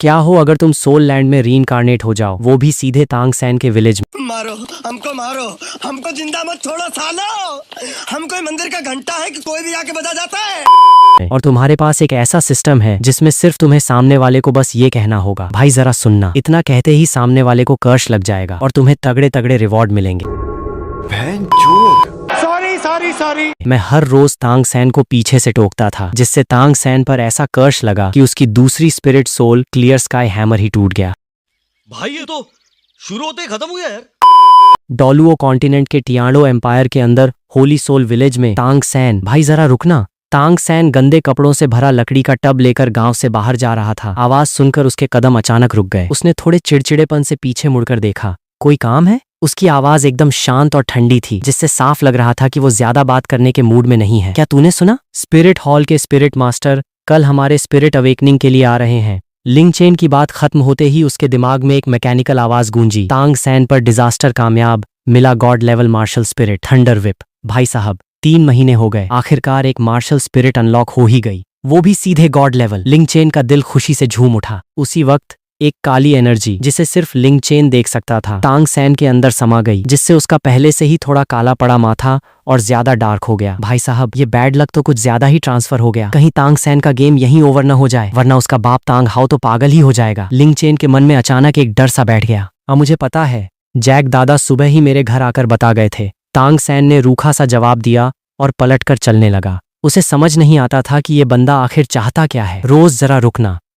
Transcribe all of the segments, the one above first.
क्या हो अगर तुम सोल लैंड में रीइंकार्नेट हो जाओ, वो भी सीधे तांग सैन के विलेज में। मारो, हमको जिंदा मत छोड़ो सालो। हम कोई मंदिर का घंटा है कि कोई भी आके बजा जाता है। और तुम्हारे पास एक ऐसा सिस्टम है जिसमें सिर्फ तुम्हें सामने वाले को बस ये कहना होगा, भाई जरा सुनना। इतना कहते ही सामने वाले को कर्श लग जाएगा और तुम्हें तगड़े तगड़े रिवॉर्ड मिलेंगे। सॉरी। मैं हर रोज तांग सैन को पीछे से टोकता था, जिससे तांग सैन पर ऐसा कर्श लगा कि उसकी दूसरी spirit soul clear sky hammer ही टूट गया। भाई ये तो शुरू होते ही खत्म हो गया यार। डोलुओ कॉन्टिनेंट के टियाडो एम्पायर के अंदर होली सोल विलेज में तांग सैन, भाई जरा रुकना। तांग सैन गंदे कपड़ों से भरा लकड़ी का टब लेकर गांव से बाहर जा रहा था। आवाज सुनकर उसके कदम अचानक रुक गए। उसने थोड़े चिड़चिड़ेपन से पीछे मुड़कर देखा, कोई काम है? उसकी आवाज एकदम शांत और ठंडी थी, जिससे साफ लग रहा था कि वो ज्यादा बात करने के मूड में नहीं है। क्या तूने सुना? स्पिरिट हॉल के स्पिरिट मास्टर कल हमारे स्पिरिट अवेकनिंग के लिए आ रहे हैं। लिंक चेन की बात खत्म होते ही उसके दिमाग में एक मैकेनिकल आवाज गूंजी, तांग सैन पर डिजास्टर कामयाब, मिला god level martial spirit thunder whip. भाई साहब 3 महीने हो गए, आखिरकार एक मार्शल स्पिरिट अनलॉक हो ही गई, वो भी सीधे गॉड लेवल। लिंक चेन का दिल खुशी से झूम उठा। उसी वक्त एक काली एनर्जी, जिसे सिर्फ लिंक चेन देख सकता था, तांग सैन के अंदर समा गई, जिससे उसका पहले से ही थोड़ा काला पड़ा माथा और ज्यादा डार्क हो गया। भाई साहब ये बैड लक तो कुछ ज्यादा ही ट्रांसफर हो गया। कहीं तांग सैन का गेम यहीं ओवर न हो जाए, वरना उसका बाप तांग हाउ तो पागल ही हो जाएगा। लिंक चेन के मन में अचानक एक डर सा बैठ गया। अब मुझे पता है, जैक दादा सुबह ही मेरे घर आकर बता गए थे। तांग सैन ने रूखा सा जवाब दिया और पलटकर चलने लगा। उसे समझ नहीं आता था कि ये बंदा आखिर चाहता क्या है। रोज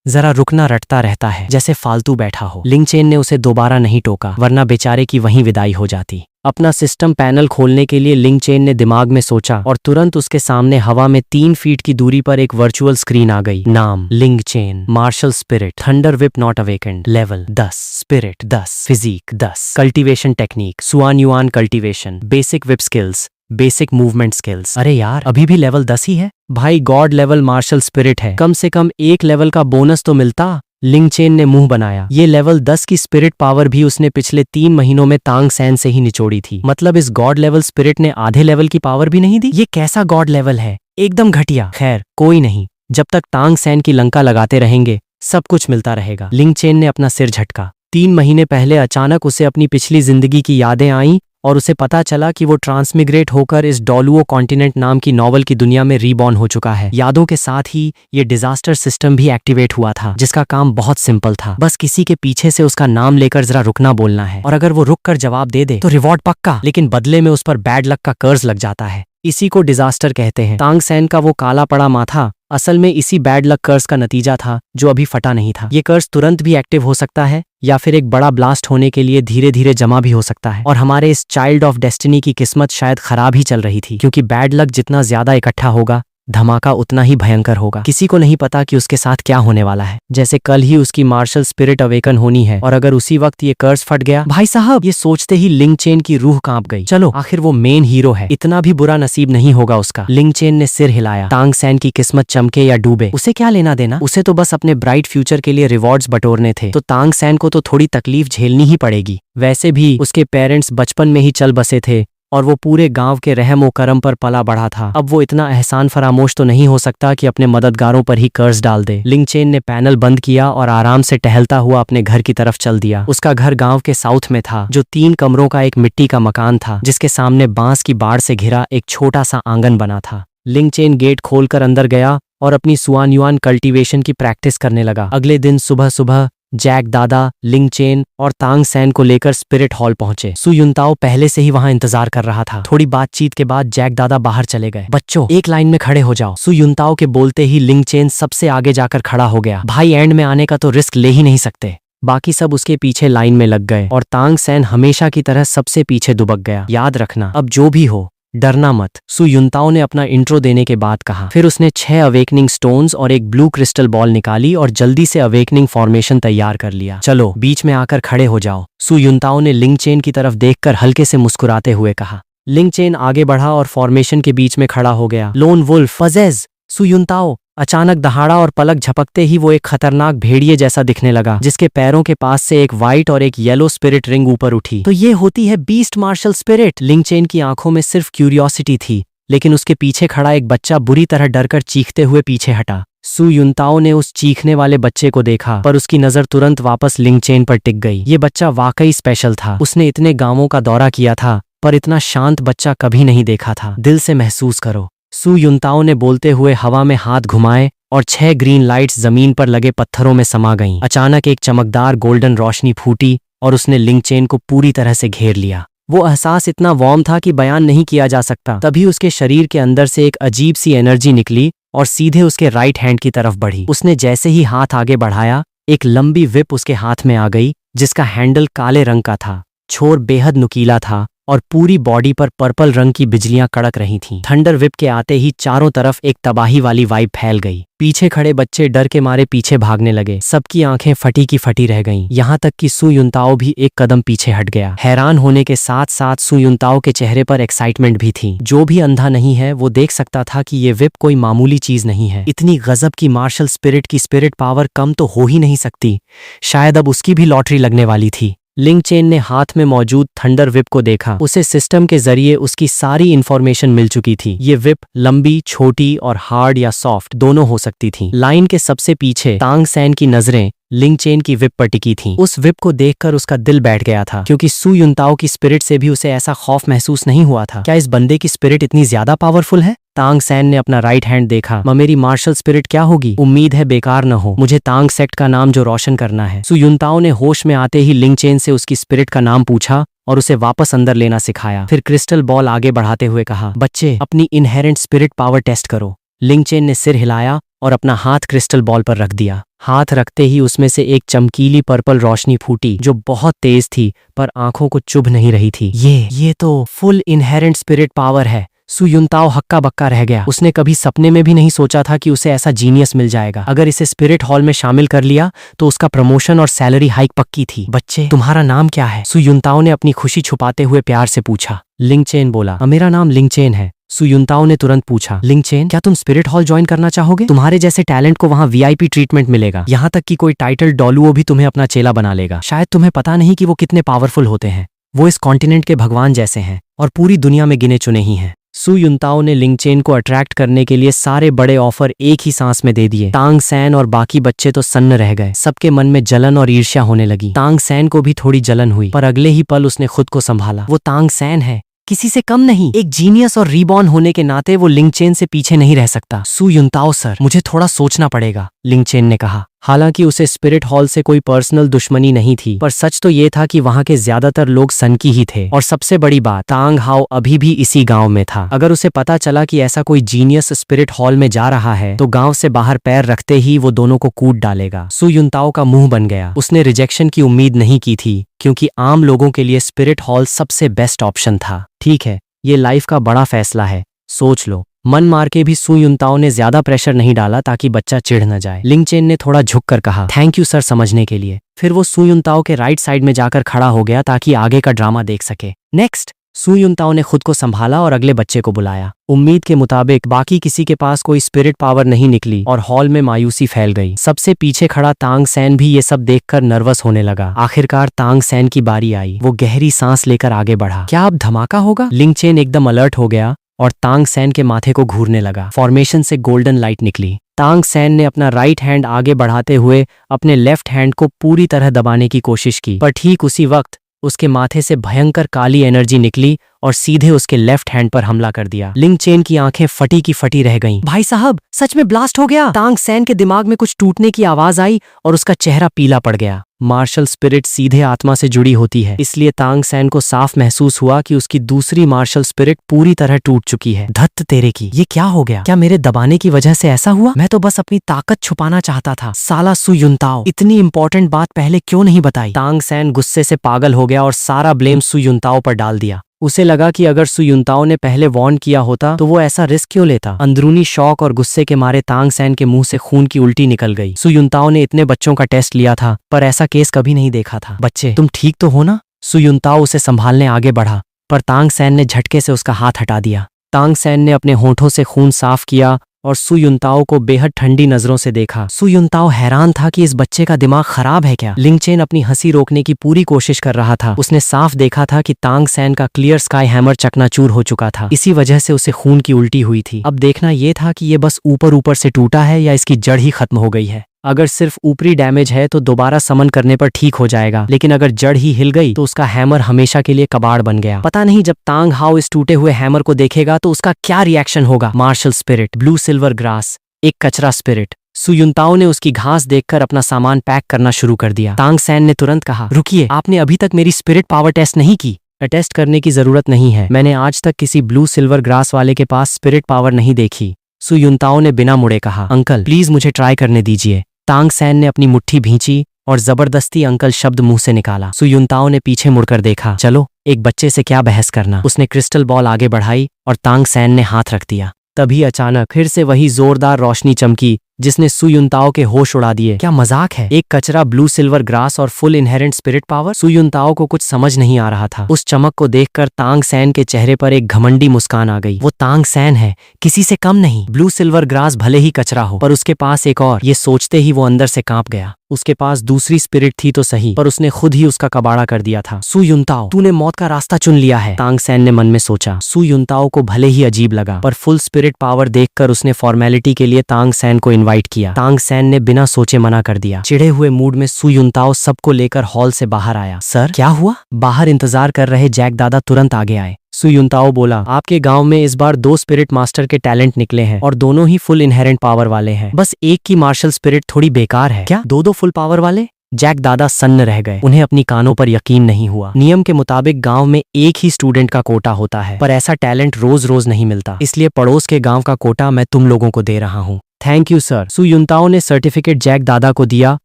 जरा रुकना रटता रहता है, जैसे फालतू बैठा हो। लिंक चेन ने उसे दोबारा नहीं टोका, वरना बेचारे की वहीं विदाई हो जाती। अपना सिस्टम पैनल खोलने के लिए लिंक चेन ने दिमाग में सोचा और तुरंत उसके सामने हवा में 3 फीट की दूरी पर एक वर्चुअल स्क्रीन आ गई। नाम Ling Chen, martial spirit, thunder whip not awakened, level 10, spirit 10, physique 10, cultivation technique Xuan Yuan cultivation, basic whip skills, basic movement skills. अरे यार अभी भी लेवल 10 ही है। भाई गॉड लेवल मार्शल स्पिरिट है, कम से कम 1 लेवल का बोनस तो मिलता। लिंक चेन ने मुंह बनाया। ये लेवल 10 की स्पिरिट पावर भी उसने पिछले 3 महीनों में तांग सैन से ही निचोड़ी थी। मतलब इस गॉड लेवल स्पिरिट ने आधे लेवल की पावर भी नहीं दी। ये कैसा गॉड लेवल है, एकदम घटिया। खैर कोई नहीं, जब तक तांग सैन की लंका लगाते रहेंगे सब कुछ मिलता रहेगा। लिंक चेन ने अपना सिर झटका। 3 महीने पहले अचानक उसे अपनी पिछली जिंदगी की यादें आईं और उसे पता चला कि वो ट्रांसमिग्रेट होकर इस डोलुओ कॉन्टिनेंट नाम की नॉवल की दुनिया में रीबॉर्न हो चुका है। यादों के साथ ही ये डिजास्टर सिस्टम भी एक्टिवेट हुआ था, जिसका काम बहुत सिंपल था, बस किसी के पीछे से उसका नाम लेकर जरा रुकना बोलना है, और अगर वो रुक कर जवाब दे दे तो रिवॉर्ड पक्का, लेकिन बदले में उस पर बैड लक का कर्ज लग जाता है। इसी को डिजास्टर कहते हैं। तांग सैन का वो काला पड़ा माथा असल में इसी बैड लक कर्ज का नतीजा था, जो अभी फटा नहीं था। ये कर्ज तुरंत भी एक्टिव हो सकता है या फिर एक बड़ा ब्लास्ट होने के लिए धीरे धीरे जमा भी हो सकता है। और हमारे इस चाइल्ड ऑफ डेस्टिनी की किस्मत शायद खराब ही चल रही थी, क्योंकि बैड लक जितना ज्यादा इकट्ठा होगा धमाका उतना ही भयंकर होगा। किसी को नहीं पता कि उसके साथ क्या होने वाला है। जैसे कल ही उसकी मार्शल स्पिरिट अवेकन होनी है, और अगर उसी वक्त ये कर्ज फट गया, भाई साहब ये सोचते ही लिंक चेन की रूह कांप गई। चलो आखिर वो मेन हीरो है, इतना भी बुरा नसीब नहीं होगा उसका। लिंक चेन ने सिर हिलाया। तांग सैन की किस्मत चमके या डूबे उसे क्या लेना देना। उसे तो बस अपने ब्राइट फ्यूचर के लिए रिवॉर्ड्स बटोरने थे। तो तांग सैन को तो थोड़ी तकलीफ झेलनी ही पड़ेगी। वैसे भी उसके पेरेंट्स बचपन में ही चल बसे थे और वो पूरे गांव के रहमो करम पर पला बढ़ा था। अब वो इतना एहसान फरामोश तो नहीं हो सकता कि अपने मददगारों पर ही कर्ज डाल दे। लिंक चेन ने पैनल बंद किया और आराम से टहलता हुआ अपने घर की तरफ चल दिया। उसका घर गांव के साउथ में था, जो 3 कमरों का एक मिट्टी का मकान था, जिसके सामने बांस की बाड़ से घिरा एक छोटा सा आंगन बना था। लिंक चेन गेट खोलकर अंदर गया और अपनी सुआन युआन कल्टीवेशन की प्रैक्टिस करने लगा। अगले दिन सुबह सुबह जैक दादा, लिंक चेन और तांग सैन को लेकर स्पिरिट हॉल पहुंचे। सु युनताओ पहले से ही वहां इंतजार कर रहा था। थोड़ी बातचीत के बाद जैक दादा बाहर चले गए। बच्चों एक लाइन में खड़े हो जाओ। सु युनताओ के बोलते ही लिंक चेन सबसे आगे जाकर खड़ा हो गया। भाई एंड में आने का तो रिस्क ले ही नहीं सकते। बाकी सब उसके पीछे लाइन में लग गए और तांग सैन हमेशा की तरह सबसे पीछे दुबक गया। याद रखना, अब जो भी हो डरना मत, सु युनताओ ने अपना इंट्रो देने के बाद कहा। फिर उसने 6 अवेकनिंग स्टोन्स और एक ब्लू क्रिस्टल बॉल निकाली और जल्दी से अवेकनिंग फॉर्मेशन तैयार कर लिया। चलो बीच में आकर खड़े हो जाओ, सु युनताओ ने लिंक चेन की तरफ देखकर हल्के से मुस्कुराते हुए कहा। लिंक चेन आगे बढ़ा और फॉर्मेशन के बीच में खड़ा हो गया। लोन वुल्फ, फजेज, सु युनताओ। अचानक दहाड़ा और पलक झपकते ही वो एक खतरनाक भेड़िए जैसा दिखने लगा, जिसके पैरों के पास से एक व्हाइट और एक येलो स्पिरिट रिंग ऊपर उठी। तो ये होती है beast martial spirit. Link chain की आंखों में सिर्फ क्यूरियोसिटी थी, लेकिन उसके पीछे खड़ा एक बच्चा बुरी तरह डरकर चीखते हुए पीछे हटा। सु युनताओ ने उस चीखने वाले बच्चे को देखा, पर उसकी नजर तुरंत वापस लिंगचेन पर टिक गई। ये बच्चा वाकई स्पेशल था। उसने इतने गांवों का दौरा किया था, पर इतना शांत बच्चा कभी नहीं देखा था। दिल से महसूस करो, सु युनताओ ने बोलते हुए हवा में हाथ घुमाए और 6 ग्रीन लाइट्स जमीन पर लगे पत्थरों में समा गईं। अचानक एक चमकदार गोल्डन रोशनी फूटी और उसने लिंगचेन को पूरी तरह से घेर लिया। वो एहसास इतना वार्म था कि बयान नहीं किया जा सकता। तभी उसके शरीर के अंदर से एक अजीब सी एनर्जी निकली और सीधे उसके राइट हैंड की तरफ बढ़ी। उसने जैसे ही हाथ आगे बढ़ाया, एक लंबी विप उसके हाथ में आ गई, जिसका हैंडल काले रंग का था, छोर बेहद नुकीला था और पूरी बॉडी पर पर्पल रंग की बिजलियां कड़क रही थीं। थंडर विप के आते ही चारों तरफ एक तबाही वाली वाइब फैल गई। पीछे खड़े बच्चे डर के मारे पीछे भागने लगे। सबकी आंखें फटी की फटी रह गईं। यहाँ तक कि सु युनताओ भी एक कदम पीछे हट गया। हैरान होने के साथ साथ सु युनताओ के चेहरे पर एक्साइटमेंट भी थी। जो भी अंधा नहीं है वो देख सकता था कि ये विप कोई मामूली चीज नहीं है। इतनी गजब की मार्शल स्पिरिट की स्पिरिट पावर कम तो हो ही नहीं सकती। शायद अब उसकी भी लॉटरी लगने वाली थी। लिंगचेन ने हाथ में मौजूद थंडर विप को देखा। उसे सिस्टम के जरिए उसकी सारी इंफॉर्मेशन मिल चुकी थी। ये विप लंबी, छोटी और हार्ड या सॉफ्ट दोनों हो सकती थी। लाइन के सबसे पीछे तांग सैन की नजरें लिंगचेन की विप पर टिकी थीं। उस विप को देखकर उसका दिल बैठ गया था, क्योंकि सु युनताओ की स्पिरिट से भी उसे ऐसा खौफ महसूस नहीं हुआ था। क्या इस बंदे की स्पिरिट इतनी ज्यादा पावरफुल है? तांग सैन ने अपना राइट हैंड देखा। मेरी मार्शल स्पिरिट क्या होगी? उम्मीद है बेकार न हो। मुझे तांग सेक्ट का नाम जो रोशन करना है। सु युनताओ ने होश में आते ही लिंगचेन से उसकी स्पिरिट का नाम पूछा और उसे वापस अंदर लेना सिखाया। फिर क्रिस्टल बॉल आगे बढ़ाते हुए कहा, बच्चे अपनी इनहेरेंट स्पिरिट पावर टेस्ट करो। लिंगचेन ने सिर हिलाया और अपना हाथ क्रिस्टल बॉल पर रख दिया। हाथ रखते ही उसमें से एक चमकीली पर्पल रोशनी फूटी, जो बहुत तेज थी पर आंखों को चुभ नहीं रही थी। ये तो फुल इनहेरेंट स्पिरिट पावर है। सु युनताओ हक्का बक्का रह गया। उसने कभी सपने में भी नहीं सोचा था कि उसे ऐसा जीनियस मिल जाएगा। अगर इसे स्पिरिट हॉल में शामिल कर लिया तो उसका प्रमोशन और सैलरी हाइक पक्की थी। बच्चे, तुम्हारा नाम क्या है? सु युनताओ ने अपनी खुशी छुपाते हुए प्यार से पूछा। लिंगचेन बोला, मेरा नाम लिंगचेन है। सु युनताओ ने तुरंत पूछा, लिंगचेन, क्या तुम स्पिरिट हॉल ज्वाइन करना चाहोगे? तुम्हारे जैसे टैलेंट को वहाँ VIP ट्रीटमेंट मिलेगा। यहाँ तक कि कोई टाइटल डॉलुओ भी तुम्हें अपना चेला बना लेगा। शायद तुम्हें पता नहीं कि वो कितने पावरफुल होते हैं। वो इस कॉन्टिनेंट के भगवान जैसे हैं और पूरी दुनिया में गिने चुने ही हैं। सु युनताओ ने लिंगचेन को अट्रैक्ट करने के लिए सारे बड़े ऑफर एक ही सांस में दे दिए। तांग सैन और बाकी बच्चे तो सन्न रह गए। सबके मन में जलन और ईर्ष्या होने लगी। तांग सैन को भी थोड़ी जलन हुई, पर अगले ही पल उसने खुद को संभाला। वो तांग सैन है, किसी से कम नहीं। एक जीनियस और रीबॉर्न होने के नाते वो लिंगचेन से पीछे नहीं रह सकता। सु युनताओ सर, मुझे थोड़ा सोचना पड़ेगा, लिंगचेन ने कहा। हालांकि उसे स्पिरिट हॉल से कोई पर्सनल दुश्मनी नहीं थी, पर सच तो ये था कि वहाँ के ज्यादातर लोग सनकी ही थे। और सबसे बड़ी बात, तांग हाओ अभी भी इसी गांव में था। अगर उसे पता चला कि ऐसा कोई जीनियस स्पिरिट हॉल में जा रहा है तो गांव से बाहर पैर रखते ही वो दोनों को कूट डालेगा। सु युनताओ का मुंह बन गया। उसने रिजेक्शन की उम्मीद नहीं की थी, क्योंकि आम लोगों के लिए स्पिरिट हॉल सबसे बेस्ट ऑप्शन था। ठीक है, ये लाइफ का बड़ा फैसला है, सोच लो। मन मार के भी सु युनताओ ने ज्यादा प्रेशर नहीं डाला ताकि बच्चा चिढ़ न जाए। लिंगचेन ने थोड़ा झुककर कहा, थैंक यू सर समझने के लिए। फिर वो सु युनताओ के राइट साइड में जाकर खड़ा हो गया ताकि आगे का ड्रामा देख सके। नेक्स्ट, सु युनताओ ने खुद को संभाला और अगले बच्चे को बुलाया। उम्मीद के मुताबिक बाकी किसी के पास कोई स्पिरिट पावर नहीं निकली और हॉल में मायूसी फैल गई। सबसे पीछे खड़ा तांग सैन भी ये सब देखकर नर्वस होने लगा। आखिरकार तांग सैन की बारी आई। वो गहरी सांस लेकर आगे बढ़ा। क्या अब धमाका होगा? लिंगचेन एकदम अलर्ट हो गया और तांग सैन के माथे को घूरने लगा। फॉर्मेशन से गोल्डन लाइट निकली। तांग सैन ने अपना राइट हैंड आगे बढ़ाते हुए अपने लेफ्ट हैंड को पूरी तरह दबाने की कोशिश की, पर ठीक उसी वक्त उसके माथे से भयंकर काली एनर्जी निकली और सीधे उसके लेफ्ट हैंड पर हमला कर दिया। लिंगचेन की आंखें फटी की फटी रह गईं। भाई साहब, सच में ब्लास्ट हो गया। तांग सैन के दिमाग में कुछ टूटने की आवाज आई और उसका चेहरा पीला पड़ गया। मार्शल स्पिरिट सीधे आत्मा से जुड़ी होती है, इसलिए तांग सैन को साफ महसूस हुआ कि उसकी दूसरी मार्शल स्पिरिट पूरी तरह टूट चुकी है। धत्त तेरे की, ये क्या हो गया? क्या मेरे दबाने की वजह से ऐसा हुआ? मैं तो बस अपनी ताकत छुपाना चाहता था। साला सु युनताओ, इतनी इंपॉर्टेंट बात पहले क्यों नहीं बताई? तांग सैन गुस्से से पागल हो गया और सारा ब्लेम सु युनताओ पर डाल दिया। उसे लगा कि अगर सु युनताओ ने पहले वार्न किया होता तो वो ऐसा रिस्क क्यों लेता। अंदरूनी शौक और गुस्से के मारे तांग सैन के मुंह से खून की उल्टी निकल गई। सु युनताओ ने इतने बच्चों का टेस्ट लिया था, पर ऐसा केस कभी नहीं देखा था। बच्चे, तुम ठीक तो हो ना? सु युनताओ उसे संभालने आगे बढ़ा, पर तांग सैन ने झटके से उसका हाथ हटा दिया। तांग सैन ने अपने होठों से खून साफ किया और सु युनताओ को बेहद ठंडी नजरों से देखा। सु युनताओ हैरान था कि इस बच्चे का दिमाग खराब है क्या। लिंग चेन अपनी हंसी रोकने की पूरी कोशिश कर रहा था। उसने साफ देखा था कि तांग सैन का क्लियर स्काई हैमर चकनाचूर हो चुका था। इसी वजह से उसे खून की उल्टी हुई थी। अब देखना यह था कि ये बस ऊपर ऊपर से टूटा है या इसकी जड़ ही खत्म हो गई है। अगर सिर्फ ऊपरी डैमेज है तो दोबारा समन करने पर ठीक हो जाएगा, लेकिन अगर जड़ ही हिल गई तो उसका हैमर हमेशा के लिए कबाड़ बन गया। पता नहीं जब तांग हाओ इस टूटे हुए हैमर को देखेगा तो उसका क्या रिएक्शन होगा। Martial spirit, blue silver grass, एक कचरा स्पिरिट। सु युनताओ ने उसकी घास देखकर अपना सामान पैक करना शुरू कर दिया। तांग सैन ने तुरंत कहा, रुकिए, आपने अभी तक मेरी स्पिरिट पावर टेस्ट नहीं की। टेस्ट करने की जरूरत नहीं है, मैंने आज तक किसी ब्लू सिल्वर ग्रास वाले के पास स्पिरिट पावर नहीं देखी। सु युनताओ ने बिना मुड़े कहा, अंकल प्लीज मुझे ट्राई करने दीजिए। तांग सैन ने अपनी मुट्ठी भींची और जबरदस्ती अंकल शब्द मुंह से निकाला। सु युनताओ ने पीछे मुड़कर देखा। चलो, एक बच्चे से क्या बहस करना। उसने क्रिस्टल बॉल आगे बढ़ाई और तांग सैन ने हाथ रख दिया। तभी अचानक फिर से वही जोरदार रोशनी चमकी जिसने सु युनताओ के होश उड़ा दिए। क्या मजाक है? एक कचरा ब्लू सिल्वर ग्रास और फुल इनहेरेंट स्पिरिट पावर। सु युनताओ को कुछ समझ नहीं आ रहा था। उस चमक को देखकर तांग सैन के चेहरे पर एक घमंडी मुस्कान आ गई। वो तांग सैन है, किसी से कम नहीं। ब्लू सिल्वर ग्रास भले ही कचरा हो, पर उसके पास एक और। ये सोचते ही वो अंदर से कांप गया। उसके पास दूसरी स्पिरिट थी तो सही, पर उसने खुद ही उसका कबाड़ा कर दिया था। सु युनताओ, तूने मौत का रास्ता चुन लिया है, तांग सैन ने मन में सोचा। सु युनताओ को भले ही अजीब लगा, पर फुल स्पिरिट पावर देखकर उसने फॉर्मेलिटी के लिए तांग सैन को इनवाइट किया। तांग सैन ने बिना सोचे मना कर दिया। चिढ़े हुए मूड में सु युनताओ सबको लेकर हॉल से बाहर आया। सर, क्या हुआ? बाहर इंतजार कर रहे जैक दादा तुरंत आगे आए। सु युनताओ बोला, आपके गांव में इस बार 2 स्पिरिट मास्टर के टैलेंट निकले हैं और दोनों ही फुल इनहेरेंट पावर वाले हैं। बस एक की मार्शल स्पिरिट थोड़ी बेकार है। क्या 2-2 फुल पावर वाले? जैक दादा सन्न रह गए। उन्हें अपनी कानों पर यकीन नहीं हुआ। नियम के मुताबिक गांव में एक ही स्टूडेंट का कोटा होता है, पर ऐसा टैलेंट रोज रोज नहीं मिलता। इसलिए पड़ोस के गांव का कोटा मैं तुम लोगों को दे रहा हूँ। Thank you sir. सु युनताओ ने सर्टिफिकेट जैक दादा को दिया